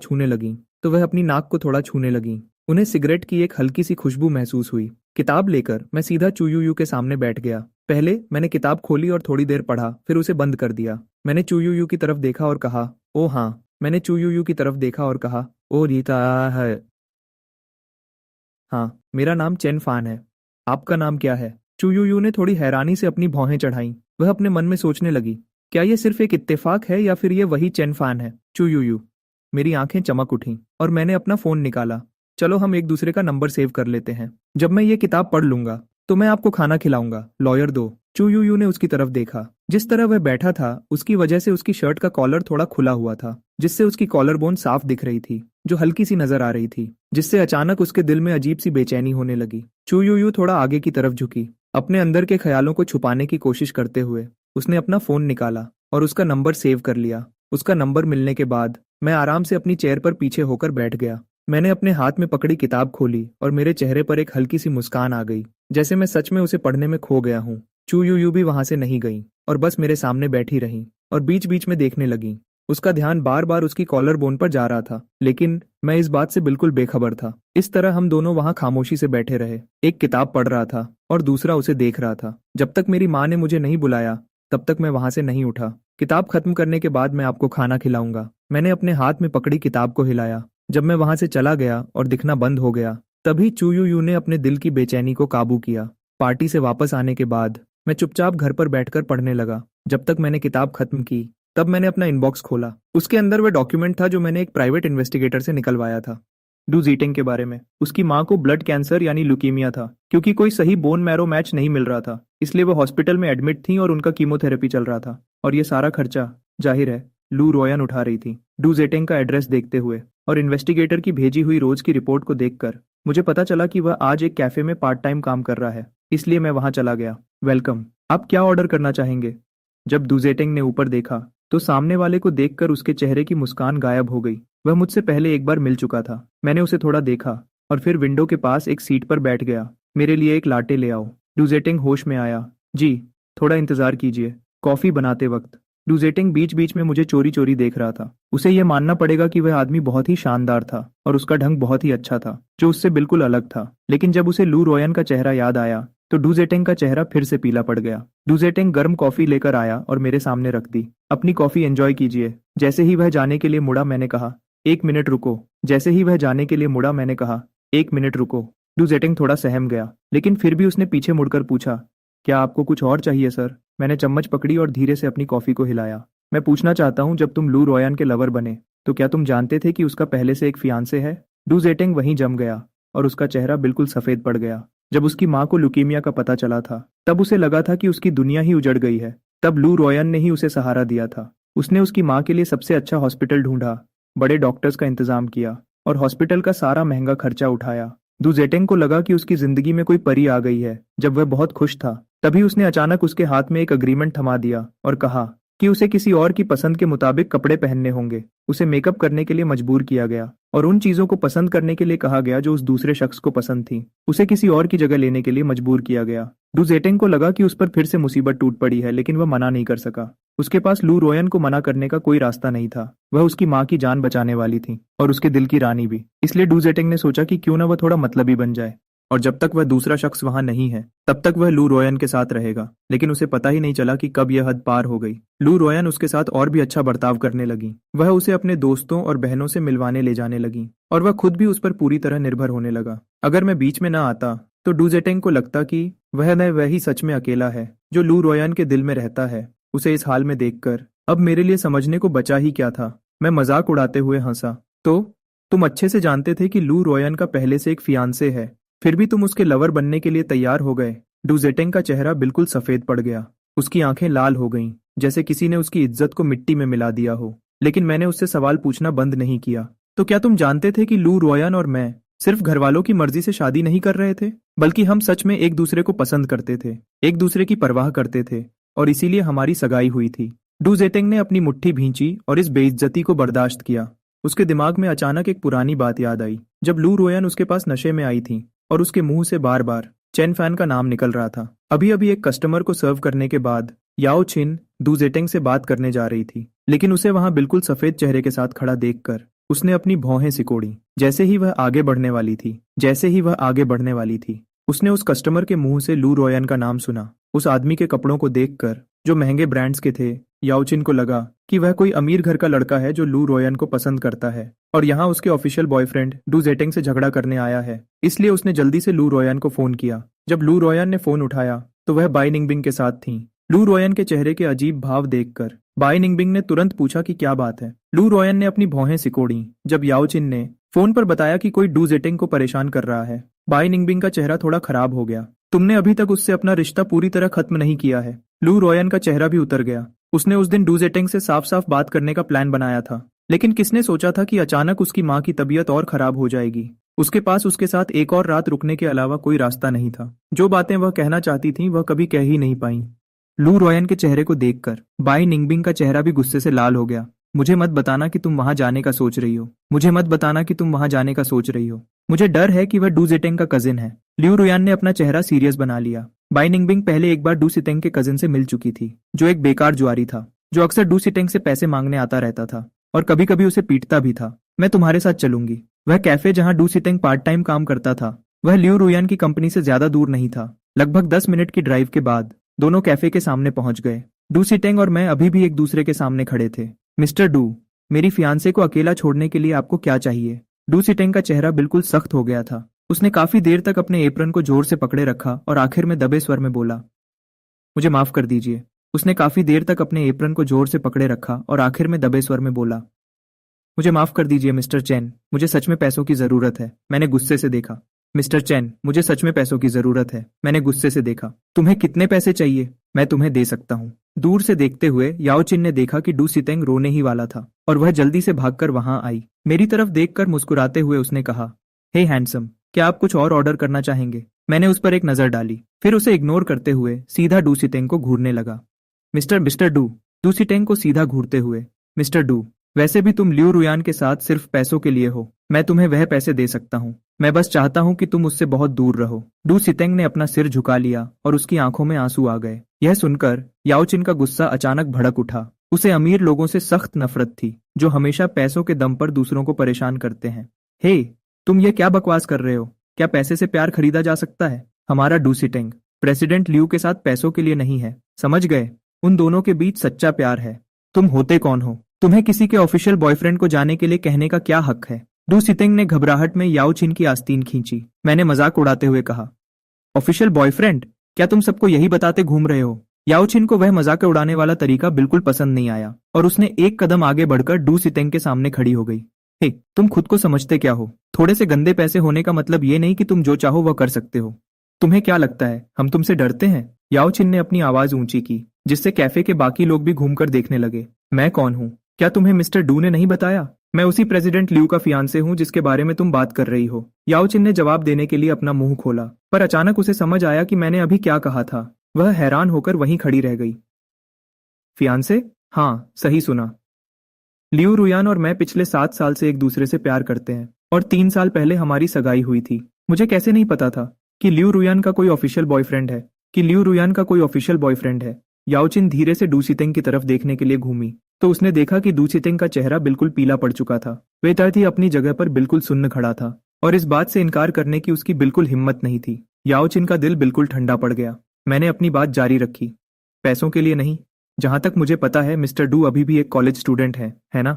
छूने लगी। उन्हें सिगरेट की एक हल्की सी खुशबू महसूस हुई। किताब लेकर मैं सीधा चू यू यू के सामने बैठ गया। पहले मैंने किताब खोली और थोड़ी देर पढ़ा, फिर उसे बंद कर दिया। मैंने चू यू यू की तरफ देखा और कहा, ओ हाँ। मैंने चू यू यू की तरफ देखा और कहा, ओ रीता है। हाँ, मेरा नाम चेन फान है। आपका नाम क्या है? चू यू यू ने थोड़ी हैरानी से अपनी भौहें चढ़ाई। वह अपने मन में सोचने लगी, क्या ये सिर्फ एक इत्तेफाक है या फिर ये वही चेन फान है? चू यू यू। मेरी आंखें चमक उठीं और मैंने अपना फोन निकाला। चलो हम एक दूसरे का नंबर सेव कर लेते हैं। जब मैं ये किताब पढ़ लूंगा तो मैं आपको खाना खिलाऊंगा, लॉयर 2। चू यू यू ने उसकी तरफ देखा। जिस तरह वह बैठा था उसकी वजह से उसकी शर्ट का कॉलर थोड़ा खुला हुआ था जिससे उसकी कॉलर बोन साफ दिख रही थी जो हल्की सी नजर आ रही थी, जिससे अचानक उसके दिल में अजीब सी बेचैनी होने लगी। चू यू यू थोड़ा आगे की तरफ झुकी। अपने अंदर के ख्यालों को छुपाने की कोशिश करते हुए उसने अपना फोन निकाला और उसका नंबर सेव कर लिया। उसका नंबर मिलने के बाद मैं आराम से अपनी चेयर पर पीछे होकर बैठ गया। मैंने अपने हाथ में पकड़ी किताब खोली और मेरे चेहरे पर एक हल्की सी मुस्कान आ गई, जैसे मैं सच में उसे पढ़ने में खो गया हूँ। चू यू यू भी वहां से नहीं गई और बस मेरे सामने बैठी रही और बीच बीच में देखने लगी। उसका ध्यान बार बार उसकी कॉलर बोन पर जा रहा था, लेकिन मैं इस बात से बिल्कुल बेखबर था। इस तरह हम दोनों वहां खामोशी से बैठे रहे। एक किताब पढ़ रहा था और दूसरा उसे देख रहा था। जब तक मेरी माँ ने मुझे नहीं बुलाया तब तक मैं वहां से नहीं उठा। किताब खत्म करने के बाद मैं आपको खाना खिलाऊंगा। मैंने अपने हाथ में पकड़ी किताब को हिलाया। जब मैं वहां से चला गया और दिखना बंद हो गया तभी चू यू यू ने अपने दिल की बेचैनी को काबू किया। पार्टी से वापस आने के बाद मैं चुपचाप घर पर बैठकर पढ़ने लगा। जब तक मैंने किताब खत्म की, तब मैंने अपना इनबॉक्स खोला। उसके अंदर वह डॉक्यूमेंट था जो मैंने एक प्राइवेट इन्वेस्टिगेटर से निकलवाया था। डू जीटिंग के बारे में। उसकी माँ को ब्लड कैंसर यानी ल्यूकीमिया था। क्योंकि कोई सही बोन मैरो मैच नहीं मिल रहा था, इसलिए वो हॉस्पिटल में एडमिट थी और उनका कीमोथेरेपी चल रहा था। और ये सारा खर्चा, जाहिर है, लू रोयन उठा रही थी। डू जेटेंग का एड्रेस देखते हुए और इन्वेस्टिगेटर की भेजी हुई रोज की रिपोर्ट को देखकर मुझे पता चला कि वह आज एक कैफे में पार्ट टाइम काम कर रहा है, इसलिए मैं वहां चला गया। वेलकम, आप क्या ऑर्डर करना चाहेंगे? जब डूजेटेंग ने ऊपर देखा तो सामने वाले को देखकर उसके चेहरे की मुस्कान गायब हो गई। वह मुझसे पहले एक बार मिल चुका था। मैंने उसे थोड़ा देखा और फिर विंडो के पास एक सीट पर बैठ गया। मेरे लिए एक लाटे ले आओ। डूजेटिंग होश में आया। जी, थोड़ा इंतजार कीजिए, कॉफी बनाते वक्त। डूजेटिंग बीच बीच में मुझे चोरी चोरी देख रहा था। उसे यह मानना पड़ेगा कि वह आदमी बहुत ही शानदार था और उसका ढंग बहुत ही अच्छा था, जो उससे बिल्कुल अलग था। लेकिन जब उसे लू रोयन का चेहरा याद आया तो डूजेटिंग का चेहरा फिर से पीला पड़ गया। डूजेटिंग गर्म कॉफी लेकर आया और मेरे सामने रख दी। अपनी कॉफी एंजॉय कीजिए। जैसे ही वह जाने के लिए मुड़ा मैंने कहा, एक मिनट रुको। जैसे ही वह जाने के लिए मुड़ा मैंने कहा, एक मिनट रुको। डूजेटिंग थोड़ा सहम गया, लेकिन फिर भी उसने पीछे मुड़कर पूछा, क्या आपको कुछ और चाहिए सर? मैंने चम्मच पकड़ी और धीरे से अपनी कॉफी को हिलाया। मैं पूछना चाहता हूँ, जब तुम लू रोयन के लवर बने तो क्या तुम जानते थे कि उसका पहले से एक फियांसे है? डूजेटिंग वहीं जम गया और उसका चेहरा बिल्कुल सफेद पड़ गया। जब उसकी माँ को ल्यूकीमिया का पता चला था तब उसे लगा था कि उसकी दुनिया ही उजड़ गई है। तब लू रोयन ने ही उसे सहारा दिया था। उसने उसकी माँ के लिए सबसे अच्छा हॉस्पिटल ढूंढा, बड़े डॉक्टर्स का इंतजाम किया और हॉस्पिटल का सारा महंगा खर्चा उठाया। डूजेटिंग को लगा कि उसकी जिंदगी में कोई परी आ गई है। जब वह बहुत खुश था तभी उसने अचानक उसके हाथ में एक अग्रीमेंट थमा दिया और कहा कि उसे किसी और की पसंद के मुताबिक कपड़े पहनने होंगे। उसे मेकअप करने के लिए मजबूर किया गया और उन चीजों को पसंद करने के लिए कहा गया जो उस दूसरे शख्स को पसंद थी। उसे किसी और की जगह लेने के लिए मजबूर किया गया। डूजेटिंग को लगा कि उस पर फिर से मुसीबत टूट पड़ी है, लेकिन वह मना नहीं कर सका। उसके पास लू रोयन को मना करने का कोई रास्ता नहीं था। वह उसकी माँ की जान बचाने वाली थी और उसके दिल की रानी भी। इसलिए डूजेटिंग ने सोचा कि क्यों ना वह थोड़ा मतलबी बन जाए और जब तक वह दूसरा शख्स वहां नहीं है तब तक वह लू रोयन के साथ रहेगा। लेकिन उसे पता ही नहीं चला कि कब यह हद पार हो गई। लू रोयन उसके साथ और भी अच्छा बर्ताव करने लगी। वह उसे अपने दोस्तों और बहनों से मिलवाने ले जाने लगी और वह खुद भी उस पर पूरी तरह निर्भर होने लगा। अगर मैं बीच में न आता तो डूजेटिंग को लगता कि वही सच में अकेला है जो लू रोयन के दिल में रहता है। उसे इस हाल में देखकर अब मेरे लिए समझने को बचा ही क्या था। मैं मजाक उड़ाते हुए हंसा। तो तुम अच्छे से जानते थे कि लू रोयन का पहले से एक फियांसे है, फिर भी तुम उसके लवर बनने के लिए तैयार हो गए? डूजेटिंग का चेहरा बिल्कुल सफेद पड़ गया। उसकी आंखें लाल हो गईं, जैसे किसी ने उसकी इज्जत को मिट्टी में मिला दिया हो। लेकिन मैंने उससे सवाल पूछना बंद नहीं किया। तो क्या तुम जानते थे कि लू रोयन और मैं सिर्फ घरवालों की मर्जी से शादी नहीं कर रहे थे, बल्कि हम सच में एक दूसरे को पसंद करते थे, एक दूसरे की परवाह करते थे और इसीलिए हमारी सगाई हुई थी। डूजेटिंग ने अपनी मुट्ठी भींची और इस बेइज्जती को बर्दाश्त किया। उसके दिमाग में अचानक एक पुरानी बात याद आई, जब लू रोयन उसके पास नशे में आई थी और उसके मुंह से बार बार चेन फैन का नाम निकल रहा था। अभी अभी एक कस्टमर को सर्व करने के बाद याओ छिन डूजेटिंग से बात करने जा रही थी, लेकिन उसे वहां बिल्कुल सफेद चेहरे के साथ खड़ा देखकर उसने अपनी भौहें सिकोड़ी। जैसे ही वह आगे बढ़ने वाली थी, उसने उस कस्टमर के मुंह से लू रोयन का नाम सुना। उस आदमी के कपड़ों को देखकर, जो महंगे ब्रांड्स के थे, याओचिन को लगा कि वह कोई अमीर घर का लड़का है जो लू रोयन को पसंद करता है और यहाँ उसके ऑफिशियल बॉयफ्रेंड डूजेटिंग से झगड़ा करने आया है। इसलिए उसने जल्दी से लू रोयन को फोन किया। जब लू रोयन ने फोन उठाया तो वह बाई निंगबिंग के साथ थी। लू रोयन के चेहरे के अजीब भाव देखकर बाई निंगबिंग ने तुरंत पूछा कि क्या बात है। लू रोयन ने अपनी भौहें सिकोड़ी जब याओचिन ने फोन पर बताया कि कोई डूजेटिंग को परेशान कर रहा है। बाई निंगबिंग का चेहरा थोड़ा खराब हो गया। तुमने अभी तक उससे अपना रिश्ता पूरी तरह खत्म नहीं किया है। लू रोयन का चेहरा भी उतर गया। उसने उस दिन डूजेटिंग से साफ साफ बात करने का प्लान बनाया था, लेकिन किसने सोचा था कि अचानक उसकी माँ की तबीयत और खराब हो जाएगी। उसके पास उसके साथ एक और रात रुकने के अलावा कोई रास्ता नहीं था। जो बातें वह कहना चाहती थी वह कभी कह ही नहीं पाई। लू रोयन के चेहरे को देखकर बाई निंगबिंग का चेहरा भी गुस्से से लाल हो गया। मुझे मत बताना कि तुम वहां जाने का सोच रही हो। मुझे डर है कि वह डूजेटिंग का कजिन है। लिू रुयान ने अपना चेहरा सीरियस बना लिया। बाई निंगबिंग पहले एक बार डू सिटेंग के कजिन से मिल चुकी थी, जो एक बेकार जुआरी था, जो अक्सर डू सिटेंग से पैसे मांगने आता रहता था और कभी कभी उसे पीटता भी था। मैं तुम्हारे साथ चलूंगी। वह कैफे जहां डू सिटेंग पार्ट टाइम काम करता था, वह लिू रुयान की कंपनी से ज्यादा दूर नहीं था। लगभग 10 मिनट की ड्राइव के बाद दोनों कैफे के सामने पहुंच गए। डू सिटेंग और मैं अभी भी एक दूसरे के सामने खड़े थे। मिस्टर डू, मेरी फियांसे को अकेला छोड़ने के लिए आपको क्या चाहिए? डू सिटेंग का चेहरा बिल्कुल सख्त हो गया था। उसने काफी देर तक अपने एप्रन को जोर से पकड़े रखा और आखिर में दबे स्वर में बोला, मुझे माफ कर दीजिए। उसने काफी देर तक अपने एप्रन को जोर से पकड़े रखा और आखिर में दबे स्वर में बोला, मुझे माफ कर दीजिए मिस्टर चैन, मुझे सच में पैसों की जरूरत है। मैंने गुस्से से देखा। मिस्टर चैन, मुझे सच में पैसों की जरूरत है। मैंने गुस्से से देखा। तुम्हें कितने पैसे चाहिए? मैं तुम्हें दे सकता हूँ। दूर से देखते हुए याओ चिन ने देखा कि डू सितेंग रोने ही वाला था और वह जल्दी से भागकर वहां आई। मेरी तरफ देखकर मुस्कुराते हुए उसने कहा, हे हैंडसम, क्या आप कुछ और ऑर्डर करना चाहेंगे? मैंने उस पर एक नजर डाली, फिर उसे इग्नोर करते हुए सीधा डू सितेंग को घूरने लगा। मिस्टर मिस्टर डू सिटेंग को सीधा घूरते हुए, मिस्टर डू, वैसे भी तुम लियू रुयान के साथ सिर्फ पैसों के लिए हो। मैं तुम्हें वह पैसे दे सकता हूँ। मैं बस चाहता हूँ कि तुम उससे बहुत दूर रहो। डू सितेंग ने अपना सिर झुका लिया और उसकी आंखों में आंसू आ गए। यह सुनकर याओ चिन का गुस्सा अचानक भड़क उठा। उसे अमीर लोगों से सख्त नफरत थी, जो हमेशा पैसों के दम पर दूसरों को परेशान करते हैं। हे, तुम ये क्या बकवास कर रहे हो? क्या पैसे से प्यार खरीदा जा सकता है? हमारा डू सिटेंग प्रेसिडेंट लियू के साथ पैसों के लिए नहीं है, समझ गए? उन दोनों के बीच सच्चा प्यार है। तुम होते कौन हो? तुम्हें किसी के ऑफिशियल बॉयफ्रेंड को जाने के लिए कहने का क्या हक है? डू सितेंग ने घबराहट में याओ चिन की आस्तीन खींची। मैंने मजाक उड़ाते हुए कहा, ऑफिशियल बॉयफ्रेंड? क्या तुम सबको यही बताते घूम रहे हो? याओ चिन को वह मजाक उड़ाने वाला तरीका बिल्कुल पसंद नहीं आया और उसने एक कदम आगे बढ़कर डू सितेंग के सामने खड़ी हो गई। हे, तुम खुद को समझते क्या हो? थोड़े से गंदे पैसे होने का मतलब ये नहीं कि तुम जो चाहो वह कर सकते हो। तुम्हें क्या लगता है हम तुमसे डरते हैं? याओ चिन ने अपनी आवाज ऊंची की, जिससे कैफे के बाकी लोग भी घूमकर देखने लगे। मैं कौन हूँ? क्या तुम्हें मिस्टर डू ने नहीं बताया? मैं उसी प्रेसिडेंट लियू का फियांसे हूँ जिसके बारे में तुम बात कर रही हो। याओ चिन ने जवाब देने के लिए अपना मुंह खोला, पर अचानक उसे समझ आया कि मैंने अभी क्या कहा था। वह हैरान होकर वहीं खड़ी रह गई। फियांसे? हाँ, सही सुना। लियू रुयान और मैं पिछले 7 साल से एक दूसरे से प्यार करते हैं और 3 साल पहले हमारी सगाई हुई थी। मुझे कैसे नहीं पता था कि लियू रुयान का कोई ऑफिशियल बॉयफ्रेंड है। याओ चिन धीरे से डू सितेंग की तरफ देखने के लिए घूमी तो उसने देखा कि डू सितेंग का चेहरा बिल्कुल पीला पड़ चुका था। वह तर्थ ही अपनी जगह पर बिल्कुल सुन्न खड़ा था और इस बात से इनकार करने की उसकी बिल्कुल हिम्मत नहीं थी। याओ चिन का दिल बिल्कुल ठंडा पड़ गया। मैंने अपनी बात जारी रखी, पैसों के लिए नहीं। जहां तक मुझे पता है मिस्टर डू अभी भी एक कॉलेज स्टूडेंट है ना?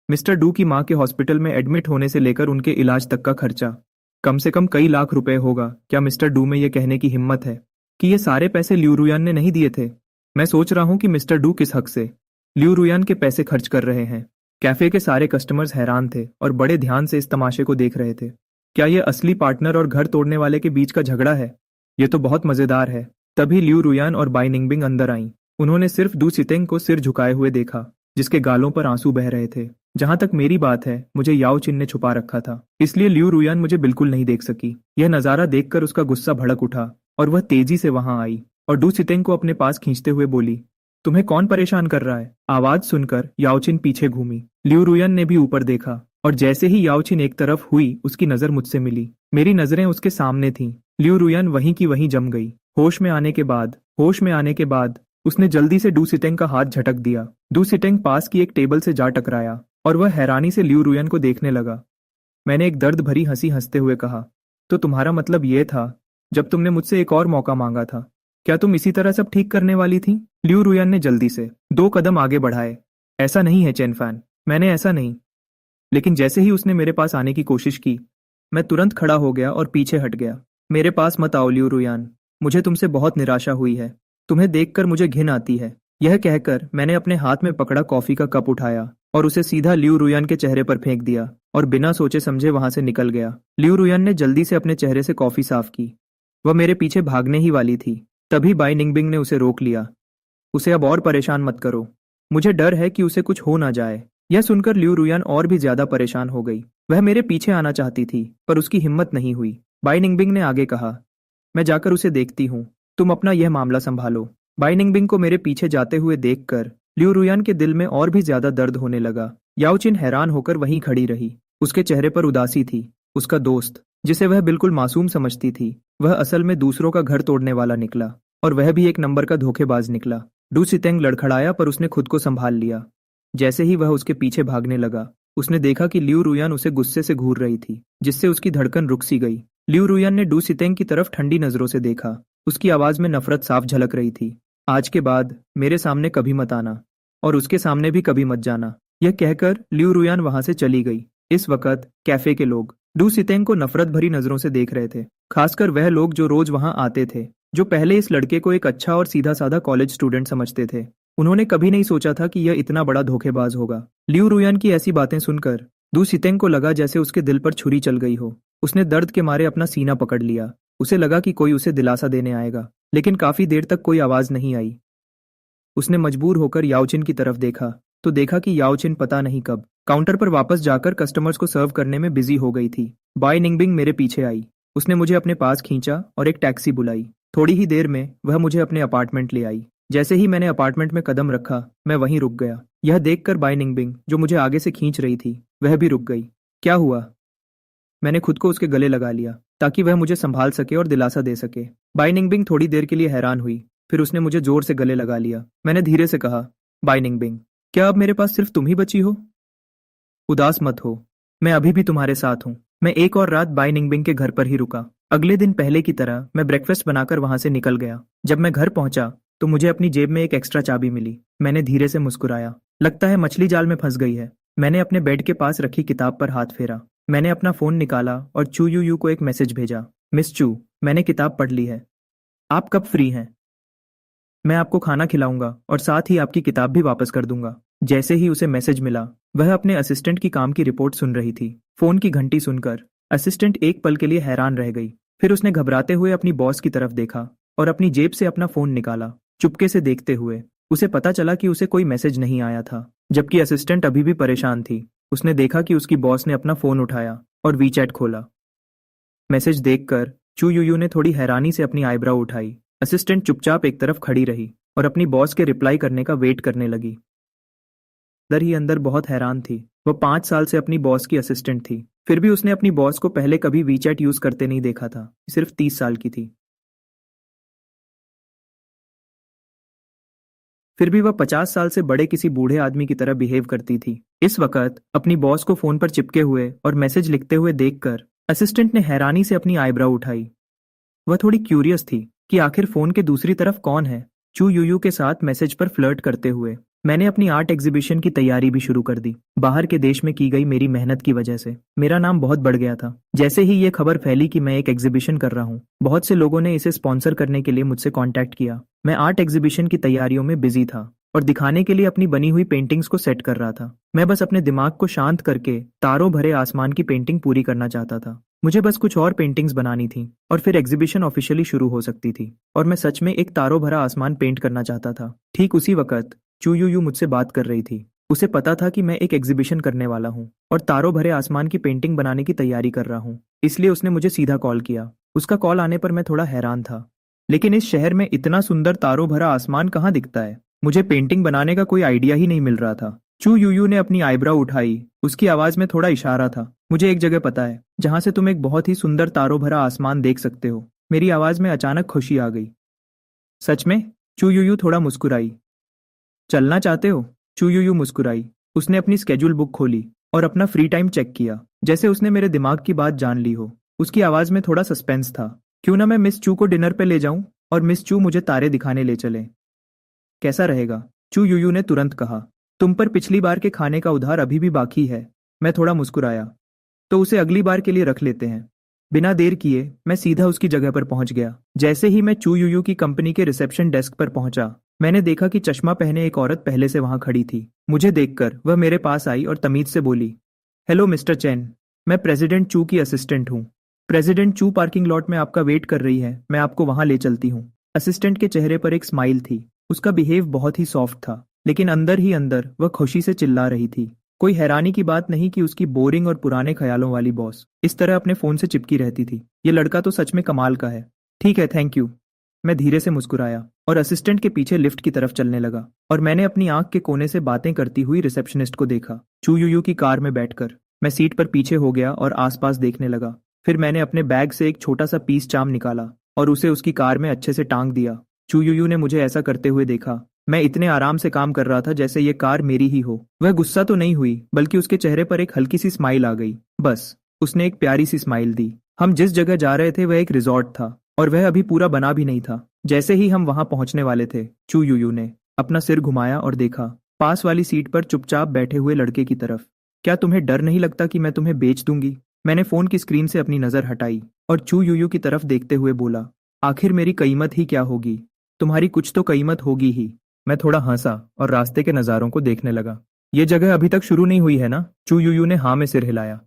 मिस्टर डू की माँ के हॉस्पिटल में एडमिट होने से लेकर उनके इलाज तक का खर्चा कम से कम कई लाख रुपए होगा। क्या मिस्टर डू में यह कहने की हिम्मत है कि ये सारे पैसे लियू रुयान ने नहीं दिए थे? मैं सोच रहा हूं कि मिस्टर डू किस हक से लियू रुयान के पैसे खर्च कर रहे हैं। कैफे के सारे कस्टमर्स हैरान थे और बड़े ध्यान से इस तमाशे को देख रहे थे। क्या यह असली पार्टनर और घर तोड़ने वाले के बीच का झगड़ा है? यह तो बहुत मजेदार है। तभी लियू रुयान और बाई निंगबिंग अंदर आईं। उन्होंने सिर्फ डू सितेंग को सिर झुकाए हुए देखा, जिसके गालों पर आंसू बह रहे थे। जहां तक मेरी बात है, मुझे याओ चिन ने छुपा रखा था, इसलिए लियू रुयान मुझे बिल्कुल नहीं देख सकी। यह नजारा देखकर उसका गुस्सा भड़क उठा और वह तेजी से वहां आई और डू सितेंग को अपने पास खींचते हुए बोली, तुम्हें कौन परेशान कर रहा है? आवाज सुनकर याओ चिन पीछे घूमी। लियू रुयान ने भी ऊपर देखा और जैसे ही याओ चिन एक तरफ हुई, उसकी नजर मुझसे मिली। मेरी नजरें उसके सामने थीं। लियू रुयान वहीं की वहीं जम गई। होश में आने के बाद उसने जल्दी से डू सिटेंग का हाथ झटक दिया। डू सिटेंग पास की एक टेबल से जा टकराया और वह हैरानी से लियू रुयान को देखने लगा। मैंने एक दर्द भरी हंसी हंसते हुए कहा, तो तुम्हारा मतलब यह था जब तुमने मुझसे एक और मौका मांगा था? क्या तुम इसी तरह सब ठीक करने वाली थी? लियू रुयान ने जल्दी से 2 कदम आगे बढ़ाए। ऐसा नहीं है चेन फैन, मैंने ऐसा नहीं। लेकिन जैसे ही उसने मेरे पास आने की कोशिश की, मैं तुरंत खड़ा हो गया और पीछे हट गया। मेरे पास मत आओ लियू रुयान, मुझे तुमसे बहुत निराशा हुई है। तुम्हें देखकर मुझे घिन आती है। यह कहकर मैंने अपने हाथ में पकड़ा कॉफी का कप उठाया और उसे सीधा लियू रुयान के चेहरे पर फेंक दिया और बिना सोचे समझे वहां से निकल गया। लियू रुयान ने जल्दी से अपने चेहरे से कॉफी साफ की। वह मेरे पीछे भागने ही वाली थी, तभी बाई निंगबिंग ने उसे रोक लिया। उसे अब और परेशान मत करो, मुझे डर है कि उसे कुछ हो ना जाए। यह सुनकर लियू रुयान और भी ज्यादा परेशान हो गई। वह मेरे पीछे आना चाहती थी, पर उसकी हिम्मत नहीं हुई। बाई निंगबिंग ने आगे कहा, मैं जाकर उसे देखती हूँ, तुम अपना यह मामला संभालो। बाई निंगबिंग को मेरे पीछे जाते हुए देखकर लियू रुयान के दिल में और भी ज्यादा दर्द होने लगा। याओ चिन हैरान होकर वहीं खड़ी रही। उसके चेहरे पर उदासी थी। उसका दोस्त, जिसे वह बिल्कुल मासूम समझती थी, वह असल में दूसरों का घर तोड़ने वाला निकला, और वह भी एक नंबर का धोखेबाज निकला। डू सितेंग लड़खड़ाया, पर उसने खुद को संभाल लिया। जैसे ही वह उसके पीछे भागने लगा, उसने देखा कि लियू रुयान उसे गुस्से से घूर रही थी, जिससे उसकी धड़कन रुक सी गई। लियू रुयान ने डू सितेंग की तरफ ठंडी नजरों से देखा। उसकी आवाज में नफरत साफ झलक रही थी। आज के बाद मेरे सामने कभी मत आना, और उसके सामने भी कभी मत जाना। यह कहकर लियू रुयान वहां से चली गई। इस वक्त कैफे के लोग डू सितेंग को नफरत भरी नजरों से देख रहे थे, खासकर वह लोग जो रोज वहां आते थे। जो पहले इस लड़के को एक अच्छा और सीधा साधा कॉलेज स्टूडेंट समझते थे। उन्होंने कभी नहीं सोचा था कि यह इतना बड़ा धोखेबाज होगा। लिू रुयान की ऐसी बातें सुनकर दू सितेंग को लगा जैसे उसके दिल पर छुरी चल गई हो। उसने दर्द के मारे अपना सीना पकड़ लिया। उसे लगा कि कोई उसे दिलासा देने आएगा, लेकिन काफी देर तक कोई आवाज नहीं आई। उसने मजबूर होकर याओचिन की तरफ देखा तो देखा कि याओचिन पता नहीं कब काउंटर पर वापस जाकर कस्टमर्स को सर्व करने में बिजी हो गई थी। बाय निंगबिंग मेरे पीछे आई। उसने मुझे अपने पास खींचा और एक टैक्सी बुलाई। थोड़ी ही देर में वह मुझे अपने अपार्टमेंट ले आई। जैसे ही मैंने अपार्टमेंट में कदम रखा, मैं वहीं रुक गया। यह देखकर बाय निंगबिंग, जो मुझे आगे से खींच रही थी, वह भी रुक गई। क्या हुआ? मैंने खुद को उसके गले लगा लिया ताकि वह मुझे संभाल सके और दिलासा दे सके। बाय निंगबिंग थोड़ी देर के लिए हैरान हुई, फिर उसने मुझे जोर से गले लगा लिया। मैंने धीरे से कहा, बाय निंगबिंग, क्या अब मेरे पास सिर्फ तुम ही बची हो? उदास मत हो, मैं अभी भी तुम्हारे साथ हूँ। मैं एक और रात बाय निंगबिंग के घर पर ही रुका। अगले दिन पहले की तरह मैं ब्रेकफास्ट बनाकर वहां से निकल गया। जब मैं घर पहुंचा तो मुझे अपनी जेब में एक एक्स्ट्रा चाबी मिली। मैंने धीरे से मुस्कुराया। लगता है मछली जाल में फंस गई है। मैंने अपने बेड के पास रखी किताब पर हाथ फेरा। मैंने अपना फोन निकाला और चू यू यू को एक मैसेज भेजा। मिस चू, मैंने किताब पढ़ ली है। आप कब फ्री हैं? मैं आपको खाना खिलाऊंगा और साथ ही आपकी किताब भी वापस कर दूंगा। जैसे ही उसे मैसेज मिला, वह अपने असिस्टेंट की काम की रिपोर्ट सुन रही थी। फोन की घंटी सुनकर असिस्टेंट एक पल के लिए हैरान रह गई। फिर उसने घबराते हुए अपनी बॉस की तरफ देखा और अपनी जेब से अपना फोन निकाला। चुपके से देखते हुए उसे पता चला कि उसे कोई मैसेज नहीं आया था, जबकि असिस्टेंट अभी भी परेशान थी। उसने देखा कि उसकी बॉस ने अपना फोन उठाया और वीचैट खोला। मैसेज देखकर चू यू ने थोड़ी हैरानी से अपनी आईब्राउ उठाई। असिस्टेंट चुपचाप एक तरफ खड़ी रही और अपनी बॉस के रिप्लाई करने का वेट करने लगी। अंदर ही अंदर बहुत हैरान थी। वह 5 साल से अपनी बॉस की असिस्टेंट थी, फिर भी उसने अपनी बॉस को पहले कभी वीचैट यूज करते नहीं देखा था। सिर्फ 30 साल की थी। फिर भी वह 50 साल से बड़े किसी बूढ़े आदमी की तरह बिहेव करती थी। इस वक्त अपनी बॉस को फोन पर चिपके हुए और मैसेज लिखते हुए देखकर असिस्टेंट ने हैरानी से अपनी आईब्राउ उठाई। वह थोड़ी क्यूरियस थी कि आखिर फोन के दूसरी तरफ कौन है। चू यू के साथ मैसेज पर फ्लर्ट करते हुए मैंने अपनी आर्ट एग्जीबिशन की तैयारी भी शुरू कर दी। बाहर के देश में की गई मेरी मेहनत की वजह से मेरा नाम बहुत बढ़ गया था। जैसे ही ये खबर फैली कि मैं एक एग्जीबिशन कर रहा हूँ, बहुत से लोगों ने इसे स्पॉन्सर करने के लिए मुझसे कांटेक्ट किया। मैं आर्ट एग्जीबिशन की तैयारियों में बिजी था और दिखाने के लिए अपनी बनी हुई पेंटिंग्स को सेट कर रहा था। मैं बस अपने दिमाग को शांत करके तारों भरे आसमान की पेंटिंग पूरी करना चाहता था। मुझे बस कुछ और पेंटिंग्स बनानी थी और फिर एग्जीबिशन ऑफिशियली शुरू हो सकती थी और मैं सच में एक तारों भरा आसमान पेंट करना चाहता था। ठीक उसी वक्त चू यू मुझसे बात कर रही थी। उसे पता था कि मैं एक एग्जीबिशन करने वाला हूँ और तारों भरे आसमान की पेंटिंग बनाने की तैयारी कर रहा हूँ, इसलिए उसने मुझे सीधा कॉल किया। उसका कॉल आने पर मैं थोड़ा हैरान था, लेकिन इस शहर में इतना सुंदर तारों भरा आसमान कहाँ दिखता है? मुझे पेंटिंग बनाने का कोई आइडिया ही नहीं मिल रहा था। चू यू ने अपनी आईब्राउ उठाई। उसकी आवाज में थोड़ा इशारा था। मुझे एक जगह पता है जहां से तुम एक बहुत ही सुंदर तारों भरा आसमान देख सकते हो। मेरी आवाज में अचानक खुशी आ गई। सच में? चू यू थोड़ा मुस्कुराई। चलना चाहते हो? चू यू मुस्कुराई। उसने अपनी स्केड्यूल बुक खोली और अपना फ्री टाइम चेक किया, जैसे उसने मेरे दिमाग की बात जान ली हो। उसकी आवाज में थोड़ा सस्पेंस था। क्यों ना मैं मिस चू को डिनर पे ले जाऊं और मिस चू मुझे तारे दिखाने ले चले। कैसा रहेगा? चू यू ने तुरंत कहा। तुम पर पिछली बार के खाने का उधार अभी भी बाकी है। मैं थोड़ा मुस्कुराया। तो उसे अगली बार के लिए रख लेते हैं। बिना देर किए मैं सीधा उसकी जगह पर पहुंच गया। जैसे ही मैं चू यू की कंपनी के रिसेप्शन डेस्क पर पहुंचा, मैंने देखा कि चश्मा पहने एक औरत पहले से वहां खड़ी थी। मुझे देखकर वह मेरे पास आई और तमीज से बोली, हेलो मिस्टर चैन, मैं प्रेसिडेंट चू की असिस्टेंट हूँ। प्रेसिडेंट चू पार्किंग लॉट में आपका वेट कर रही है, मैं आपको वहां ले चलती हूँ। असिस्टेंट के चेहरे पर एक स्माइल थी। उसका बिहेव बहुत ही सॉफ्ट था, लेकिन अंदर ही अंदर वह खुशी से चिल्ला रही थी। कोई हैरानी की बात नहीं कि उसकी बोरिंग और पुराने ख्यालों वाली बॉस इस तरह अपने फोन से चिपकी रहती थी। ये लड़का तो सच में कमाल का है। ठीक है, थैंक यू। मैं धीरे से मुस्कुराया और असिस्टेंट के पीछे लिफ्ट की तरफ चलने लगा और मैंने अपनी आंख के कोने से बातें करती हुई रिसेप्शनिस्ट को देखा। चू यू की कार में बैठकर मैं सीट पर पीछे हो गया और आसपास देखने लगा। फिर मैंने अपने बैग से एक छोटा सा पीस चाम निकाला और उसे उसकी कार में अच्छे से टांग दिया। चू यू ने मुझे ऐसा करते हुए देखा। मैं इतने आराम से काम कर रहा था जैसे ये कार मेरी ही हो। वह गुस्सा तो नहीं हुई, बल्कि उसके चेहरे पर एक हल्की सी स्माइल आ गई। बस उसने एक प्यारी सी स्माइल दी। हम जिस जगह जा रहे थे वह एक रिजॉर्ट था और वह अभी पूरा बना भी नहीं था। जैसे ही हम वहां पहुंचने वाले थे, चू यू ने अपना सिर घुमाया और देखा पास वाली सीट पर चुपचाप बैठे हुए लड़के की तरफ। क्या तुम्हें डर नहीं लगता कि मैं तुम्हें बेच दूंगी? मैंने फोन की स्क्रीन से अपनी नजर हटाई और चू यू की तरफ देखते हुए बोला, आखिर मेरी कीमत ही क्या होगी? तुम्हारी कुछ तो कीमत होगी ही। मैं थोड़ा हंसा और रास्ते के नज़ारों को देखने लगा। ये जगह अभी तक शुरू नहीं हुई है ना? चू यूयू ने हाँ में सिर हिलाया।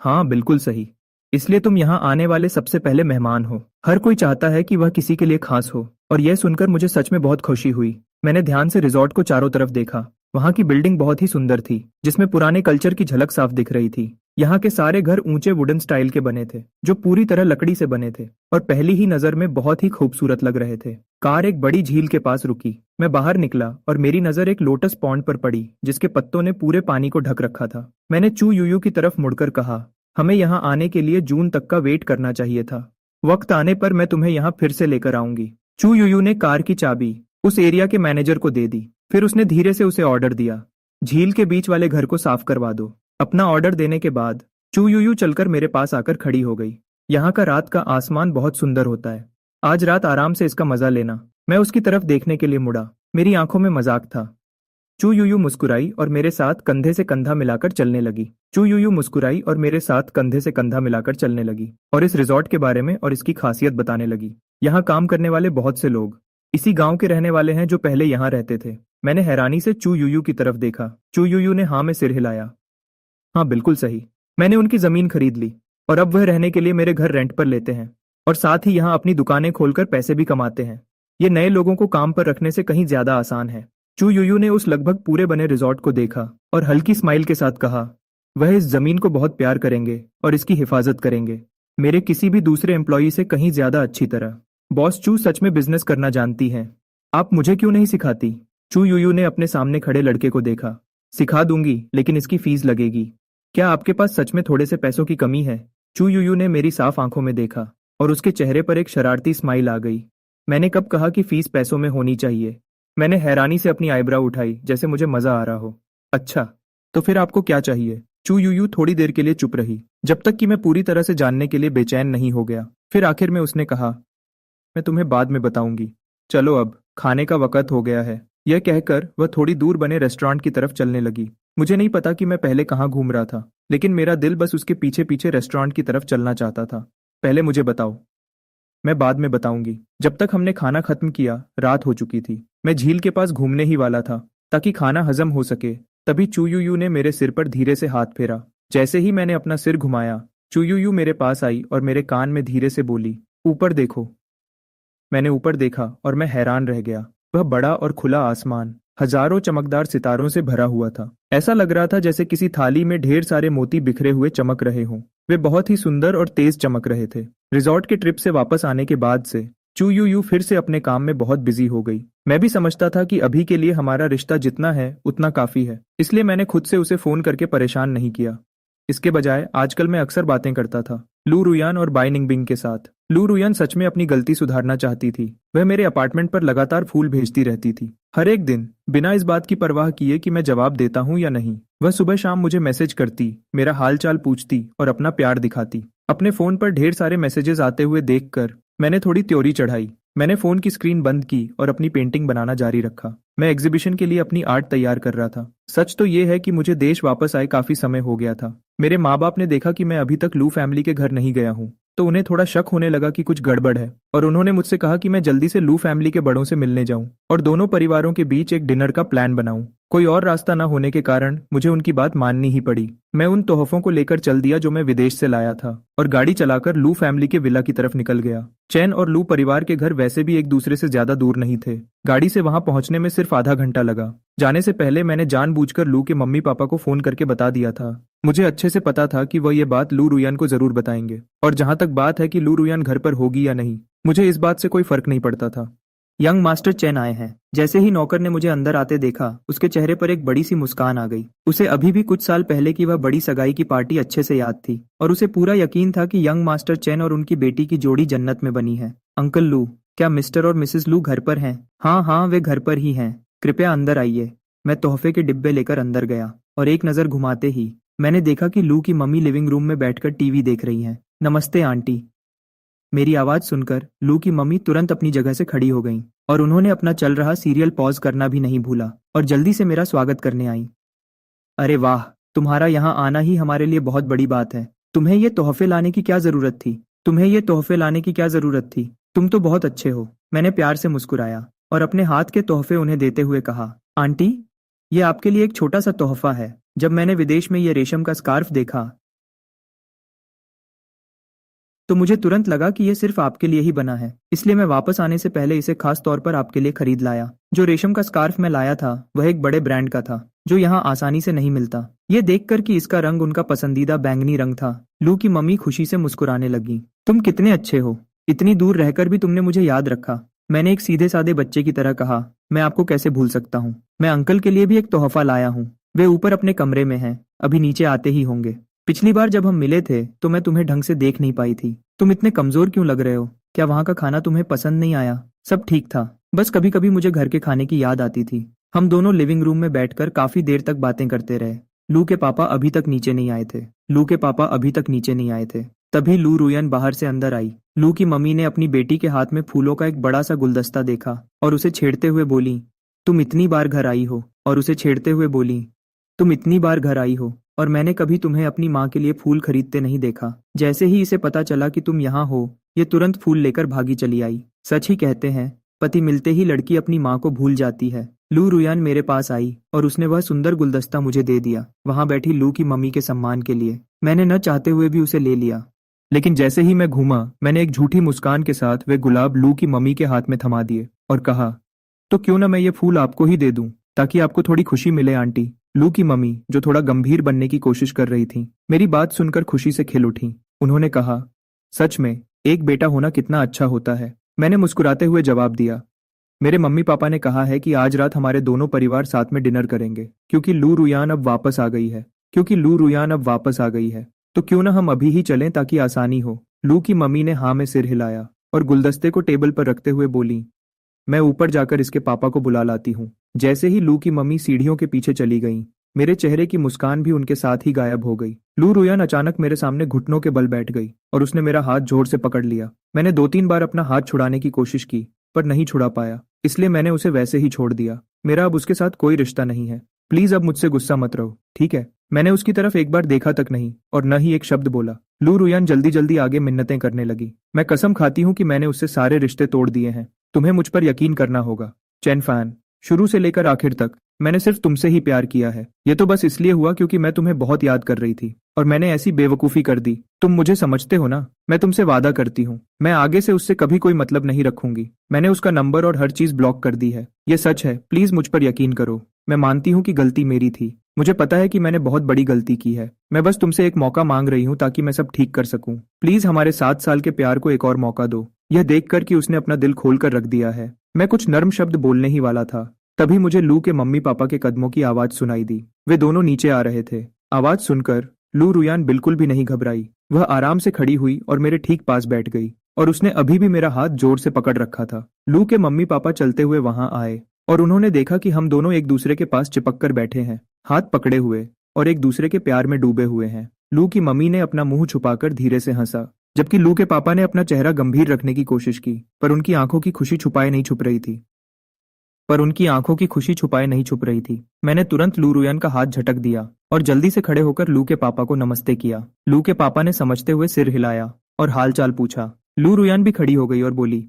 हाँ, बिल्कुल सही। इसलिए तुम यहाँ आने वाले सबसे पहले मेहमान हो। हर कोई चाहता है कि वह किसी के लिए खास हो, और यह सुनकर मुझे सच में बहुत खुशी हुई। मैंने ध्यान से रिजॉर्ट को चारों तरफ देखा। वहाँ की बिल्डिंग बहुत ही सुंदर थी, जिसमें पुराने कल्चर की झलक साफ दिख रही थी। यहाँ के सारे घर ऊंचे वुडन स्टाइल के बने थे, जो पूरी तरह लकड़ी से बने थे और पहली ही नजर में बहुत ही खूबसूरत लग रहे थे। कार एक बड़ी झील के पास रुकी। मैं बाहर निकला और मेरी नजर एक लोटस पॉन्ड पर पड़ी, जिसके पत्तों ने पूरे पानी को ढक रखा था। मैंने चू यूयू की तरफ मुड़कर कहा, हमें यहाँ आने के लिए जून तक का वेट करना चाहिए था। वक्त आने पर मैं तुम्हें यहाँ फिर से लेकर आऊंगी। चू यूयू ने कार की चाबी उस एरिया के मैनेजर को दे दी। फिर उसने धीरे से उसे ऑर्डर दिया, झील के बीच वाले घर को साफ करवा दो। अपना ऑर्डर देने के बाद चू यूयू चलकर मेरे पास आकर खड़ी हो गई। यहाँ का रात का आसमान बहुत सुंदर होता है। आज रात आराम से इसका मजा लेना। मैं उसकी तरफ देखने के लिए मुड़ा। मेरी आंखों में मजाक था। चू यूयू मुस्कुराई और मेरे साथ कंधे से कंधा मिलाकर चलने लगी। चू यूयू मुस्कुराई और मेरे साथ कंधे से कंधा मिलाकर चलने लगी और इस रिजॉर्ट के बारे में और इसकी खासियत बताने लगी। यहाँ काम करने वाले बहुत से लोग इसी गांव के रहने वाले हैं जो पहले यहाँ रहते थे। मैंने हैरानी से चू यूयू की तरफ देखा। चू यूयू ने हाँ में सिर हिलाया। हाँ, बिल्कुल सही। मैंने उनकी जमीन खरीद ली और अब वह रहने के लिए मेरे घर रेंट पर लेते हैं और साथ ही यहाँ अपनी दुकानें खोलकर पैसे भी कमाते हैं। ये नए लोगों को काम पर रखने से कहीं ज्यादा आसान है। चू यूयू ने उस लगभग पूरे बने रिजॉर्ट को देखा और हल्की स्माइल के साथ कहा, वह इस जमीन को बहुत प्यार करेंगे और इसकी हिफाजत करेंगे, मेरे किसी भी दूसरे एम्प्लॉई से कहीं ज्यादा अच्छी तरह। बॉस चू सच में बिजनेस करना जानती हैं। आप मुझे क्यों नहीं सिखाती? चू यूयू ने अपने सामने खड़े लड़के को देखा। सिखा दूंगी, लेकिन इसकी फीस लगेगी। क्या आपके पास सच में थोड़े से पैसों की कमी है? चू यूयू ने मेरी साफ आंखों में देखा और उसके चेहरे पर एक शरारती स्माइल आ गई। मैंने कब कहा कि फीस पैसों में होनी चाहिए? मैंने हैरानी से अपनी आईब्राव उठाई, जैसे मुझे मजा आ रहा हो। अच्छा, तो फिर आपको क्या चाहिए? चू यूयू थोड़ी देर के लिए चुप रही, जब तक कि मैं पूरी तरह से जानने के लिए बेचैन नहीं हो गया। फिर आखिर में उसने कहा, मैं तुम्हें बाद में बताऊंगी। चलो अब खाने का वक्त हो गया है। यह कहकर वह थोड़ी दूर बने रेस्टोरेंट की तरफ चलने लगी। मुझे नहीं पता कि मैं पहले कहाँ घूम रहा था, लेकिन मेरा दिल बस उसके पीछे पीछे रेस्टोरेंट की तरफ चलना चाहता था। पहले मुझे बताओ। मैं बाद में बताऊंगी। जब तक हमने खाना खत्म किया, रात हो चुकी थी। मैं झील के पास घूमने ही वाला था ताकि खाना हजम हो सके। तभी चूयूयू ने मेरे सिर पर धीरे से हाथ फेरा। जैसे ही मैंने अपना सिर घुमाया, चूयूयू मेरे पास आई और मेरे कान में धीरे से बोली, ऊपर देखो। मैंने ऊपर देखा और मैं हैरान रह गया। वह बड़ा और खुला आसमान हजारों चमकदार सितारों से भरा हुआ था। ऐसा लग रहा था जैसे किसी थाली में ढेर सारे मोती बिखरे हुए चमक रहे हों। वे बहुत ही सुंदर और तेज चमक रहे थे। रिजॉर्ट के ट्रिप से वापस आने के बाद से चू यू यू फिर से अपने काम में बहुत बिजी हो गई। मैं भी समझता था कि अभी के लिए हमारा रिश्ता जितना है उतना काफी है, इसलिए मैंने खुद से उसे फोन करके परेशान नहीं किया। इसके बजाय आजकल मैं अक्सर बातें करता था लू रुयान और बाई निंगबिंग के साथ। लू रुयान सच में अपनी गलती सुधारना चाहती थी। वह मेरे अपार्टमेंट पर लगातार फूल भेजती रहती थी, हर एक दिन, बिना इस बात की परवाह किए कि मैं जवाब देता हूँ या नहीं। वह सुबह शाम मुझे मैसेज करती, मेरा हाल चाल पूछती और अपना प्यार दिखाती। अपने फोन पर ढेर सारे मैसेजेस आते हुए देखकर मैंने थोड़ी त्योरी चढ़ाई। मैंने फोन की स्क्रीन बंद की और अपनी पेंटिंग बनाना जारी रखा। मैं एग्जीबिशन के लिए अपनी आर्ट तैयार कर रहा था। सच तो ये है कि मुझे देश वापस आए काफी समय हो गया था। मेरे माँ बाप ने देखा कि मैं अभी तक लू फैमिली के घर नहीं गया हूँ, तो उन्हें थोड़ा शक होने लगा कि कुछ गड़बड़ है, और उन्होंने मुझसे कहा कि मैं जल्दी से लू फैमिली के बड़ों से मिलने जाऊं और दोनों परिवारों के बीच एक डिनर का प्लान बनाऊं। कोई और रास्ता न होने के कारण मुझे उनकी बात माननी ही पड़ी। मैं उन तोहफों को लेकर चल दिया जो मैं विदेश से लाया था और गाड़ी चलाकर लू फैमिली के विला की तरफ निकल गया। चैन और लू परिवार के घर वैसे भी एक दूसरे से ज्यादा दूर नहीं थे। गाड़ी से वहां पहुंचने में सिर्फ आधा घंटा लगा। जाने से पहले मैंने जानबूझकर लू के मम्मी पापा को फोन करके बता दिया था। मुझे अच्छे से पता था कि वह ये बात लू रुयान को जरूर बताएंगे, और जहां तक बात है कि लू रुयान घर पर होगी या नहीं, मुझे इस बात से कोई फर्क नहीं पड़ता था। यंग मास्टर चैन आए हैं। जैसे ही नौकर ने मुझे अंदर आते देखा, उसके चेहरे पर एक बड़ी सी मुस्कान आ गई। उसे अभी भी कुछ साल पहले की वह बड़ी सगाई की पार्टी अच्छे से याद थी, और उसे पूरा यकीन था कि यंग मास्टर चैन और उनकी बेटी की जोड़ी जन्नत में बनी है। अंकल लू, क्या मिस्टर और मिसेस लू घर पर हैं? हाँ हाँ, वे घर पर ही हैं। कृपया अंदर आइए। मैं तोहफे के डिब्बे लेकर अंदर गया और एक नजर घुमाते ही मैंने देखा कि लू की मम्मी लिविंग रूम में बैठकर टीवी देख रही हैं। नमस्ते आंटी। मेरी आवाज सुनकर लू की मम्मी तुरंत अपनी जगह से खड़ी हो गईं और उन्होंने अपना चल रहा सीरियल पॉज करना भी नहीं भूला और जल्दी से मेरा स्वागत करने आई। अरे वाह, तुम्हारा यहाँ आना ही हमारे लिए बहुत बड़ी बात है। तुम्हें ये तोहफे लाने की क्या जरूरत थी? तुम तो बहुत अच्छे हो। मैंने प्यार से मुस्कुराया और अपने हाथ के तोहफे उन्हें देते हुए कहा, आंटी, ये आपके लिए एक छोटा सा तोहफा है। जब मैंने विदेश में ये रेशम का स्कार्फ देखा तो मुझे तुरंत लगा कि ये सिर्फ आपके लिए ही बना है, इसलिए मैं वापस आने से पहले इसे खास तौर पर आपके लिए खरीद लाया। जो रेशम का स्कार्फ मैं लाया था वह एक बड़े ब्रांड का था जो यहाँ आसानी से नहीं मिलता। ये देखकर कि इसका रंग उनका पसंदीदा बैंगनी रंग था, लू की मम्मी खुशी से मुस्कुराने लगी। तुम कितने अच्छे हो, इतनी दूर रहकर भी तुमने मुझे याद रखा। मैंने एक सीधे साधे बच्चे की तरह कहा, मैं आपको कैसे भूल सकता हूँ। मैं अंकल के लिए भी एक तोहफा लाया हूँ, वे ऊपर अपने कमरे में हैं, अभी नीचे आते ही होंगे। पिछली बार जब हम मिले थे तो मैं तुम्हें ढंग से देख नहीं पाई थी। तुम इतने कमजोर क्यों लग रहे हो? क्या वहां का खाना तुम्हें पसंद नहीं आया? सब ठीक था, बस कभी कभी मुझे घर के खाने की याद आती थी। हम दोनों लिविंग रूम में बैठकर काफी देर तक बातें करते रहे। लू के पापा अभी तक नीचे नहीं आए थे। लू के पापा अभी तक नीचे नहीं आए थे। तभी लू रुयन बाहर से अंदर आई। लू की मम्मी ने अपनी बेटी के हाथ में फूलों का एक बड़ा सा गुलदस्ता देखा और उसे छेड़ते हुए बोली, तुम इतनी बार घर आई हो। और उसे छेड़ते हुए बोली, तुम इतनी बार घर आई हो और मैंने कभी तुम्हें अपनी माँ के लिए फूल खरीदते नहीं देखा। जैसे ही इसे पता चला कि तुम यहाँ हो, ये तुरंत फूल लेकर भागी चली आई। सच ही कहते हैं, पति मिलते ही लड़की अपनी माँ को भूल जाती है। लू रुयान मेरे पास आई और उसने वह सुंदर गुलदस्ता मुझे दे दिया, वहां बैठी लू की मम्मी के सम्मान के लिए। मैंने न चाहते हुए भी उसे ले लिया, लेकिन जैसे ही मैं घूमा मैंने एक झूठी मुस्कान के साथ वे गुलाब लू की मम्मी के हाथ में थमा दिए और कहा, तो क्यों ना मैं ये फूल आपको ही दे दूं, ताकि आपको थोड़ी खुशी मिले आंटी। लू की मम्मी, जो थोड़ा गंभीर बनने की कोशिश कर रही थी, मेरी बात सुनकर खुशी से खिल उठी। उन्होंने कहा, सच में एक बेटा होना कितना अच्छा होता है। मैंने मुस्कुराते हुए जवाब दिया, मेरे मम्मी पापा ने कहा है कि आज रात हमारे दोनों परिवार साथ में डिनर करेंगे, क्योंकि लू रुयान अब वापस आ गई है। तो क्यों ना हम अभी ही चलें ताकि आसानी हो। लू की मम्मी ने हाँ में सिर हिलाया और गुलदस्ते को टेबल पर रखते हुए बोली, मैं ऊपर जाकर इसके पापा को बुला लाती हूँ। जैसे ही लू की मम्मी सीढ़ियों के पीछे चली गईं, मेरे चेहरे की मुस्कान भी उनके साथ ही गायब हो गई। लू रुयान अचानक मेरे सामने घुटनों के बल बैठ गई और उसने मेरा हाथ जोर से पकड़ लिया। मैंने 2-3 बार अपना हाथ छुड़ाने की कोशिश की, पर नहीं छुड़ा पाया, इसलिए मैंने उसे वैसे ही छोड़ दिया। मेरा अब उसके साथ कोई रिश्ता नहीं है। प्लीज अब मुझसे गुस्सा मत रहो, ठीक है? मैंने उसकी तरफ एक बार देखा तक नहीं और न ही एक शब्द बोला। लू रुयान जल्दी जल्दी आगे मिन्नतें करने लगी। मैं कसम खाती हूँ कि मैंने उससे सारे रिश्ते तोड़ दिए हैं। तुम्हें मुझ पर यकीन करना होगा चैन फैन, शुरू से लेकर आखिर तक मैंने सिर्फ तुमसे ही प्यार किया है। ये तो बस इसलिए हुआ क्योंकि मैं तुम्हें बहुत याद कर रही थी और मैंने ऐसी बेवकूफ़ी कर दी। तुम मुझे समझते हो ना? मैं तुमसे वादा करती हूँ, मैं आगे से उससे कभी कोई मतलब नहीं रखूंगी। मैंने उसका नंबर और हर चीज ब्लॉक कर दी है। ये सच है, प्लीज मुझ पर यकीन करो। मैं मानती हूँ कि गलती मेरी थी, मुझे पता है कि मैंने बहुत बड़ी गलती की है। मैं बस तुमसे एक मौका मांग रही हूँ ताकि मैं सब ठीक कर सकूं। प्लीज हमारे 7 साल के प्यार को एक और मौका दो। यह देखकर कि उसने अपना दिल खोल कर रख दिया है, मैं कुछ नर्म शब्द बोलने ही वाला था, तभी मुझे लू के मम्मी पापा के कदमों की आवाज सुनाई दी। वे दोनों नीचे आ रहे थे। आवाज सुनकर लू रुयान बिल्कुल भी नहीं घबराई। वह आराम से खड़ी हुई और मेरे ठीक पास बैठ गई और उसने अभी भी मेरा हाथ जोर से पकड़ रखा था। लू के मम्मी पापा चलते हुए वहां आए और उन्होंने देखा कि हम दोनों एक दूसरे के पास चिपक कर बैठे हैं, हाथ पकड़े हुए और एक दूसरे के प्यार में डूबे हुए हैं। लू की मम्मी ने अपना मुंह छुपाकर धीरे से हंसा, जबकि लू के पापा ने अपना चेहरा गंभीर रखने की कोशिश की, पर उनकी आंखों की खुशी छुपाए नहीं छुप रही थी। मैंने तुरंत लू रुयान का हाथ झटक दिया और जल्दी से खड़े होकर लू के पापा को नमस्ते किया। लू के पापा ने समझते हुए सिर हिलाया और हालचाल पूछा। लू रुयान भी खड़ी हो गई और बोली,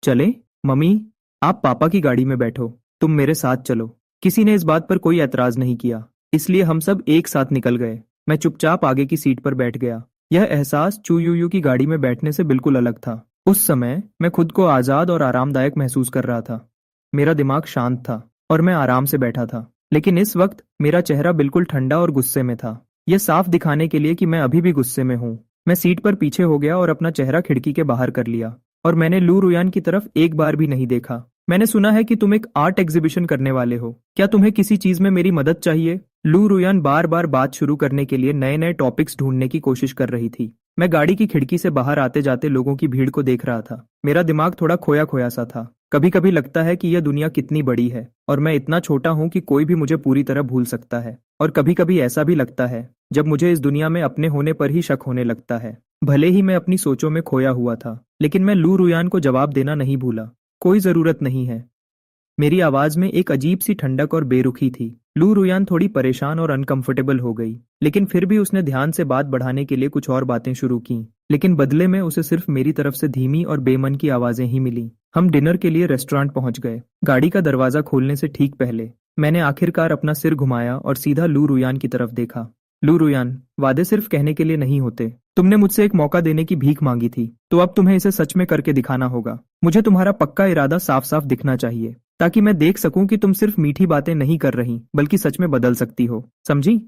चले मम्मी, आप पापा की गाड़ी में बैठो, तुम मेरे साथ चलो। किसी ने इस बात पर कोई एतराज नहीं किया, इसलिए हम सब एक साथ निकल गए। मैं चुपचाप आगे की सीट पर बैठ गया। यह एहसास चू यू यू की गाड़ी में बैठने से बिल्कुल अलग था। उस समय मैं खुद को आजाद और आरामदायक महसूस कर रहा था। मेरा दिमाग शांत था और मैं आराम से बैठा था, लेकिन इस वक्त मेरा चेहरा बिल्कुल ठंडा और गुस्से में था। यह साफ दिखाने के लिए कि मैं अभी भी गुस्से में हूँ। मैं सीट पर पीछे हो गया और अपना चेहरा खिड़की के बाहर कर लिया और मैंने लू रुयान की तरफ एक बार भी नहीं देखा। मैंने सुना है कि तुम एक आर्ट एग्जीबिशन करने वाले हो, क्या तुम्हें किसी चीज में मेरी मदद चाहिए? लू रुयान बार बार बात शुरू करने के लिए नए नए टॉपिक्स ढूंढने की कोशिश कर रही थी। मैं गाड़ी की खिड़की से बाहर आते जाते लोगों की भीड़ को देख रहा था। मेरा दिमाग थोड़ा खोया खोया सा था। कभी कभी लगता है कि यह दुनिया कितनी बड़ी है और मैं इतना छोटा हूँ कि कोई भी मुझे पूरी तरह भूल सकता है। और कभी कभी ऐसा भी लगता है जब मुझे इस दुनिया में अपने होने पर ही शक होने लगता है। भले ही मैं अपनी सोचों में खोया हुआ था, लेकिन मैं लू रुयान को जवाब देना नहीं भूला। कोई जरूरत नहीं है। मेरी आवाज में एक अजीब सी ठंडक और बेरुखी थी। लू रुयान थोड़ी परेशान और अनकंफर्टेबल हो गई, लेकिन फिर भी उसने ध्यान से बात बढ़ाने के लिए कुछ और बातें शुरू की। लेकिन बदले में उसे सिर्फ मेरी तरफ से धीमी और बेमन की आवाजें ही मिली। हम डिनर के लिए रेस्टोरेंट पहुंच गए। गाड़ी का दरवाजा खोलने से ठीक पहले मैंने आखिरकार अपना सिर घुमाया और सीधा लू रुयान की तरफ देखा। लू रुयान, वादे सिर्फ कहने के लिए नहीं होते। तुमने मुझसे एक मौका देने की भीख मांगी थी, तो अब तुम्हें इसे सच में करके दिखाना होगा। मुझे तुम्हारा पक्का इरादा साफ साफ दिखना चाहिए, ताकि मैं देख सकूं कि तुम सिर्फ मीठी बातें नहीं कर रही बल्कि सच में बदल सकती हो, समझी?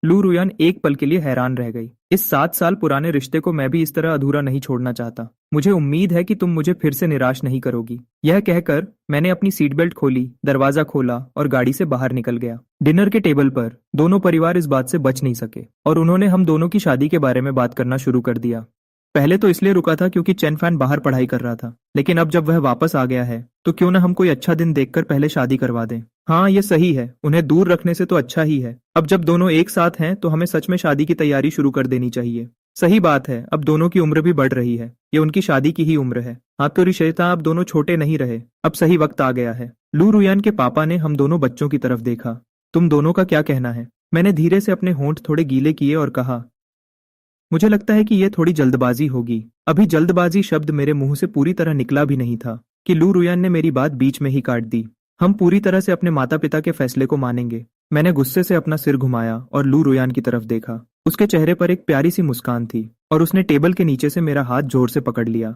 लू रुयान एक पल के लिए हैरान रह गई। इस 7 साल पुराने रिश्ते को मैं भी इस तरह अधूरा नहीं छोड़ना चाहता। मुझे उम्मीद है कि तुम मुझे फिर से निराश नहीं करोगी। यह कहकर मैंने अपनी सीट बेल्ट खोली, दरवाजा खोला और गाड़ी से बाहर निकल गया। डिनर के टेबल पर दोनों परिवार इस बात से बच नहीं सके और उन्होंने हम दोनों की शादी के बारे में बात करना शुरू कर दिया। पहले तो इसलिए रुका था क्योंकि चेन फैन बाहर पढ़ाई कर रहा था, लेकिन अब जब वह वापस आ गया है तो क्यों ना हम कोई अच्छा दिन देखकर पहले शादी करवा दें। हाँ, ये सही है, उन्हें दूर रखने से तो अच्छा ही है। अब जब दोनों एक साथ हैं तो हमें सच में शादी की तैयारी शुरू कर देनी चाहिए। सही बात है, अब दोनों की उम्र भी बढ़ रही है। ये उनकी शादी की ही उम्र है। आपको रिश्ता, अब दोनों छोटे नहीं रहे, अब सही वक्त आ गया है। लू रुयान के पापा ने हम दोनों बच्चों की तरफ देखा। तुम दोनों का क्या कहना है? मैंने धीरे से अपने होंठ थोड़े गीले किए और कहा, मुझे लगता है कि यह थोड़ी जल्दबाजी होगी। अभी जल्दबाजी शब्द मेरे मुंह से पूरी तरह निकला भी नहीं था कि लू रुयान ने मेरी बात बीच में ही काट दी। हम पूरी तरह से अपने माता पिता के फैसले को मानेंगे। मैंने गुस्से से अपना सिर घुमाया और लू रुयान की तरफ देखा। उसके चेहरे पर एक प्यारी सी मुस्कान थी और उसने टेबल के नीचे से मेरा हाथ जोर से पकड़ लिया।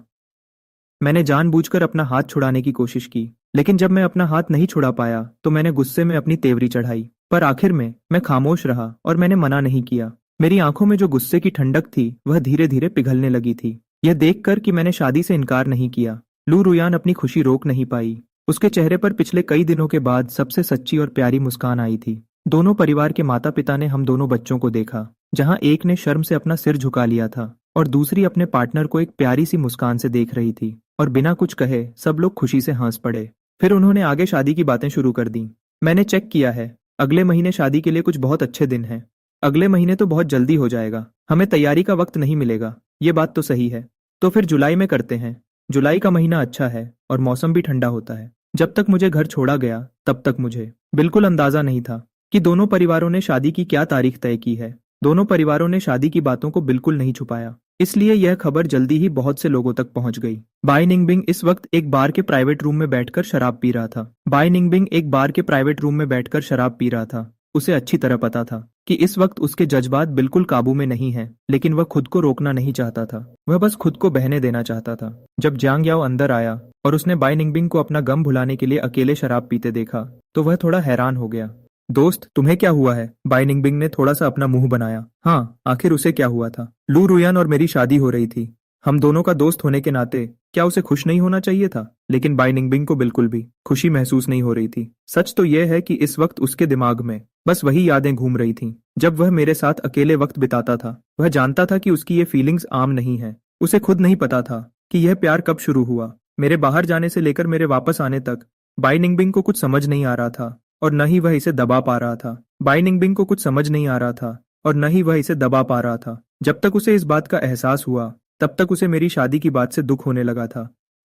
मैंने जानबूझकर अपना हाथ छुड़ाने की कोशिश की, लेकिन जब मैं अपना हाथ नहीं छुड़ा पाया तो मैंने गुस्से में अपनी तेवरी चढ़ाई। पर आखिर में मैं खामोश रहा और मैंने मना नहीं किया। मेरी आंखों में जो गुस्से की ठंडक थी वह धीरे धीरे पिघलने लगी थी। यह देखकर कि मैंने शादी से इनकार नहीं किया, लू रुयान अपनी खुशी रोक नहीं पाई। उसके चेहरे पर पिछले कई दिनों के बाद सबसे सच्ची और प्यारी मुस्कान आई थी। दोनों परिवार के माता पिता ने हम दोनों बच्चों को देखा, जहां एक ने शर्म से अपना सिर झुका लिया था और दूसरी अपने पार्टनर को एक प्यारी सी मुस्कान से देख रही थी। और बिना कुछ कहे सब लोग खुशी से हंस पड़े। फिर उन्होंने आगे शादी की बातें शुरू कर दी। मैंने चेक किया है, अगले महीने शादी के लिए कुछ बहुत अच्छे दिन हैं। अगले महीने तो बहुत जल्दी हो जाएगा, हमें तैयारी का वक्त नहीं मिलेगा। ये बात तो सही है। तो फिर जुलाई में करते हैं। जुलाई का महीना अच्छा है और मौसम भी ठंडा होता है। जब तक मुझे घर छोड़ा गया तब तक मुझे बिल्कुल अंदाजा नहीं था कि दोनों परिवारों ने शादी की क्या तारीख तय की है। दोनों परिवारों ने शादी की बातों को बिल्कुल नहीं छुपाया, इसलिए यह खबर जल्दी ही बहुत से लोगों तक पहुंच गई। बाई निंगबिंग इस वक्त एक बार के प्राइवेट रूम में बैठकर शराब पी रहा था। बाई निंगबिंग एक बार के प्राइवेट रूम में बैठकर शराब पी रहा था। उसे अच्छी तरह पता था कि इस वक्त उसके जज्बात बिल्कुल काबू में नहीं हैं, लेकिन वह खुद को रोकना नहीं चाहता था। वह बस खुद को बहने देना चाहता था। जब जांग याओ अंदर आया और उसने बाई निंगबिंग को अपना गम भुलाने के लिए अकेले शराब पीते देखा तो वह थोड़ा हैरान हो गया। दोस्त, तुम्हें क्या हुआ है? बाई निंगबिंग ने थोड़ा सा अपना मुंह बनाया। हाँ, आखिर उसे क्या हुआ था? लू रुयान और मेरी शादी हो रही थी। हम दोनों का दोस्त होने के नाते क्या उसे खुश नहीं होना चाहिए था? लेकिन बाई निंगबिंग को बिल्कुल भी खुशी महसूस नहीं हो रही थी। सच तो यह है कि इस वक्त उसके दिमाग में बस वही यादें घूम रही थीं जब वह मेरे साथ अकेले वक्त बिताता था। वह जानता था कि उसकी ये फीलिंग्स आम नहीं है। उसे खुद नहीं पता था कि यह प्यार कब शुरू हुआ। मेरे बाहर जाने से लेकर मेरे वापस आने तक बाई निंगबिंग को कुछ समझ नहीं आ रहा था और न ही वह इसे दबा पा रहा था। बाई निंगबिंग को कुछ समझ नहीं आ रहा था और न ही वह इसे दबा पा रहा था। जब तक उसे इस बात का एहसास हुआ तब तक उसे मेरी शादी की बात से दुख होने लगा था।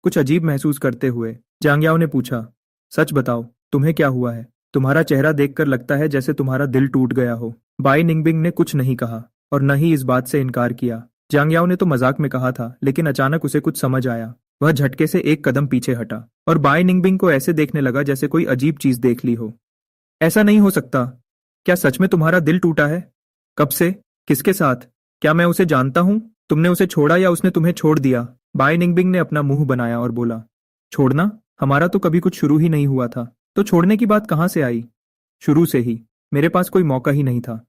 कुछ अजीब महसूस करते हुए जांग याओ ने पूछा, सच बताओ, तुम्हें क्या हुआ है? तुम्हारा चेहरा देखकर लगता है जैसे तुम्हारा दिल टूट गया हो। बाई निंगबिंग ने कुछ नहीं कहा और न ही इस बात से इनकार किया। जांग याओ ने तो मजाक में कहा था, लेकिन अचानक उसे कुछ समझ आया। वह झटके से एक कदम पीछे हटा और बाई निंगबिंग को ऐसे देखने लगा जैसे कोई अजीब चीज देख ली हो। ऐसा नहीं हो सकता। क्या सच में तुम्हारा दिल टूटा है? कब से? किसके साथ? क्या मैं उसे जानता हूं? तुमने उसे छोड़ा या उसने तुम्हें छोड़ दिया? बाई निंगबिंग ने अपना मुंह बनाया और बोला, छोड़ना? हमारा तो कभी कुछ शुरू ही नहीं हुआ था, तो छोड़ने की बात कहां से आई? शुरू से ही मेरे पास कोई मौका ही नहीं था।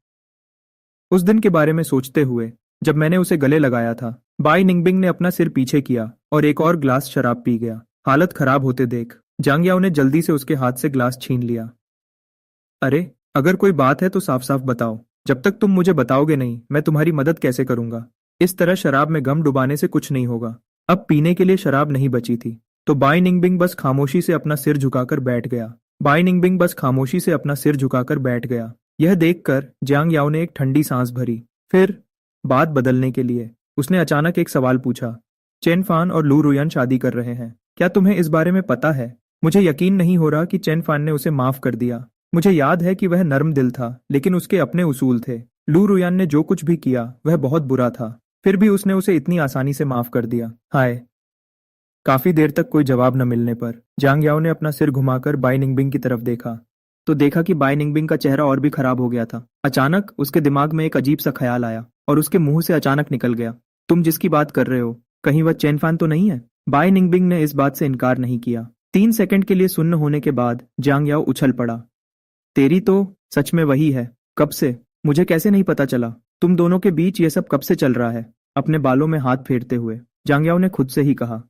उस दिन के बारे में सोचते हुए जब मैंने उसे गले लगाया था, बाई निंगबिंग ने अपना सिर पीछे किया और एक और ग्लास शराब पी गया। हालत खराब होते देख जांग याओ ने जल्दी से उसके हाथ से ग्लास छीन लिया। अरे, अगर कोई बात है तो साफ साफ बताओ। जब तक तुम मुझे बताओगे नहीं, मैं तुम्हारी मदद कैसे करूंगा? इस तरह शराब में गम डुबाने से कुछ नहीं होगा। अब पीने के लिए शराब नहीं बची थी, तो बाई निंगबिंग बस खामोशी से अपना सिर झुकाकर बैठ गया। बाई निंगबिंग बस खामोशी से अपना सिर झुकाकर बैठ गया। यह देखकर जांग याओ ने एक ठंडी सांस भरी। फिर बात बदलने के लिए उसने अचानक एक सवाल पूछा, चेन फान और लू रुयान शादी कर रहे हैं, क्या तुम्हें इस बारे में पता है? मुझे यकीन नहीं हो रहा कि चेन फान ने उसे माफ कर दिया। मुझे याद है कि वह नर्म दिल था, लेकिन उसके अपने उसूल थे। लू रुयान ने जो कुछ भी किया वह बहुत बुरा था, फिर भी उसने उसे इतनी आसानी से माफ कर दिया। हाय। काफी देर तक कोई जवाब न मिलने पर जांग याओ ने अपना सिर घुमाकर बाई निंगबिंग की तरफ देखा, तो देखा कि बाई निंगबिंग का चेहरा और भी खराब हो गया था। अचानक उसके दिमाग में एक अजीब सा ख्याल आया और उसके मुंह से अचानक निकल गया, तुम जिसकी बात कर रहे हो, कहीं वह चेनफान तो नहीं है? बाई निंगबिंग ने इस बात से इनकार नहीं किया। 3 सेकंड के लिए सुन्न होने के बाद जांग याओ उछल पड़ा। तेरी तो सच में वही है। कब से? मुझे कैसे नहीं पता चला? तुम दोनों के बीच ये सब कब से चल रहा है? अपने बालों में हाथ फेरते हुए जांग याओ ने खुद से ही कहा।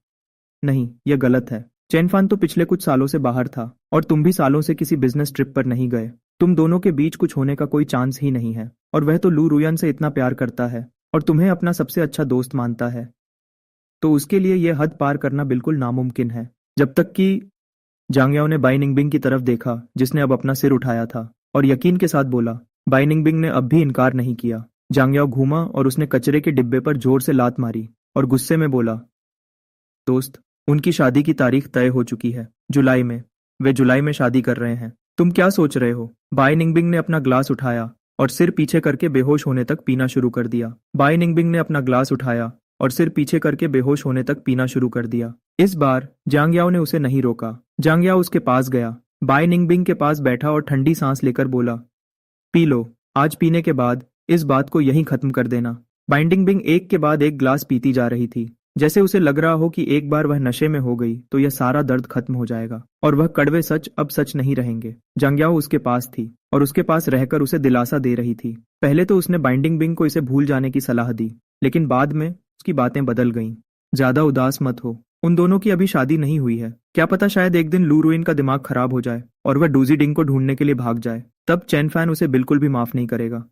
नहीं, यह गलत है। चेनफान तो पिछले कुछ सालों से बाहर था और तुम भी सालों से किसी बिजनेस ट्रिप पर नहीं गए। तुम दोनों के बीच कुछ होने का कोई चांस ही नहीं है, और वह तो लू रुयन से इतना प्यार करता है और तुम्हें अपना सबसे अच्छा दोस्त मानता है, तो उसके लिए यह हद पार करना बिल्कुल नामुमकिन है। जब तक कि जांग याओ ने बाई निंगबिंग की तरफ देखा, जिसने अब अपना सिर उठाया था, और यकीन के साथ बोला। बाई निंगबिंग ने अब भी इनकार नहीं किया। जांग याओ घूमा और उसने कचरे के डिब्बे पर जोर से लात मारी और गुस्से में बोला, दोस्त, उनकी शादी की तारीख तय हो चुकी है, जुलाई में। वे जुलाई में शादी कर रहे हैं। तुम क्या सोच रहे हो? बाई निंगबिंग ने अपना ग्लास उठाया और सिर पीछे करके बेहोश होने तक पीना शुरू कर दिया। बाई निंगबिंग ने अपना ग्लास उठाया और सिर पीछे करके बेहोश होने तक पीना शुरू कर दिया। इस बार जांग याओ ने उसे नहीं रोका। जांग याओ उसके पास गया, बाई निंगबिंग के पास बैठा और ठंडी सांस लेकर बोला, पी लो। आज पीने के बाद इस बात को यहीं खत्म कर देना। बाई निंगबिंग एक के बाद एक ग्लास पीती जा रही थी, जैसे उसे लग रहा हो कि एक बार वह नशे में हो गई तो यह सारा दर्द खत्म हो जाएगा और वह कड़वे सच अब सच नहीं रहेंगे। जांग याओ उसके पास थी और उसके पास रहकर उसे दिलासा दे रही थी। पहले तो उसने बाइंडिंग बिंग को इसे भूल जाने की सलाह दी, लेकिन बाद में उसकी बातें बदल गईं। ज्यादा उदास मत हो, उन दोनों की अभी शादी नहीं हुई है। क्या पता शायद एक दिन लू रुइन का दिमाग खराब हो जाए और वह डूजी डिंग को ढूंढने के लिए भाग जाए। तब चैन फैन उसे बिल्कुल भी माफ नहीं करेगा।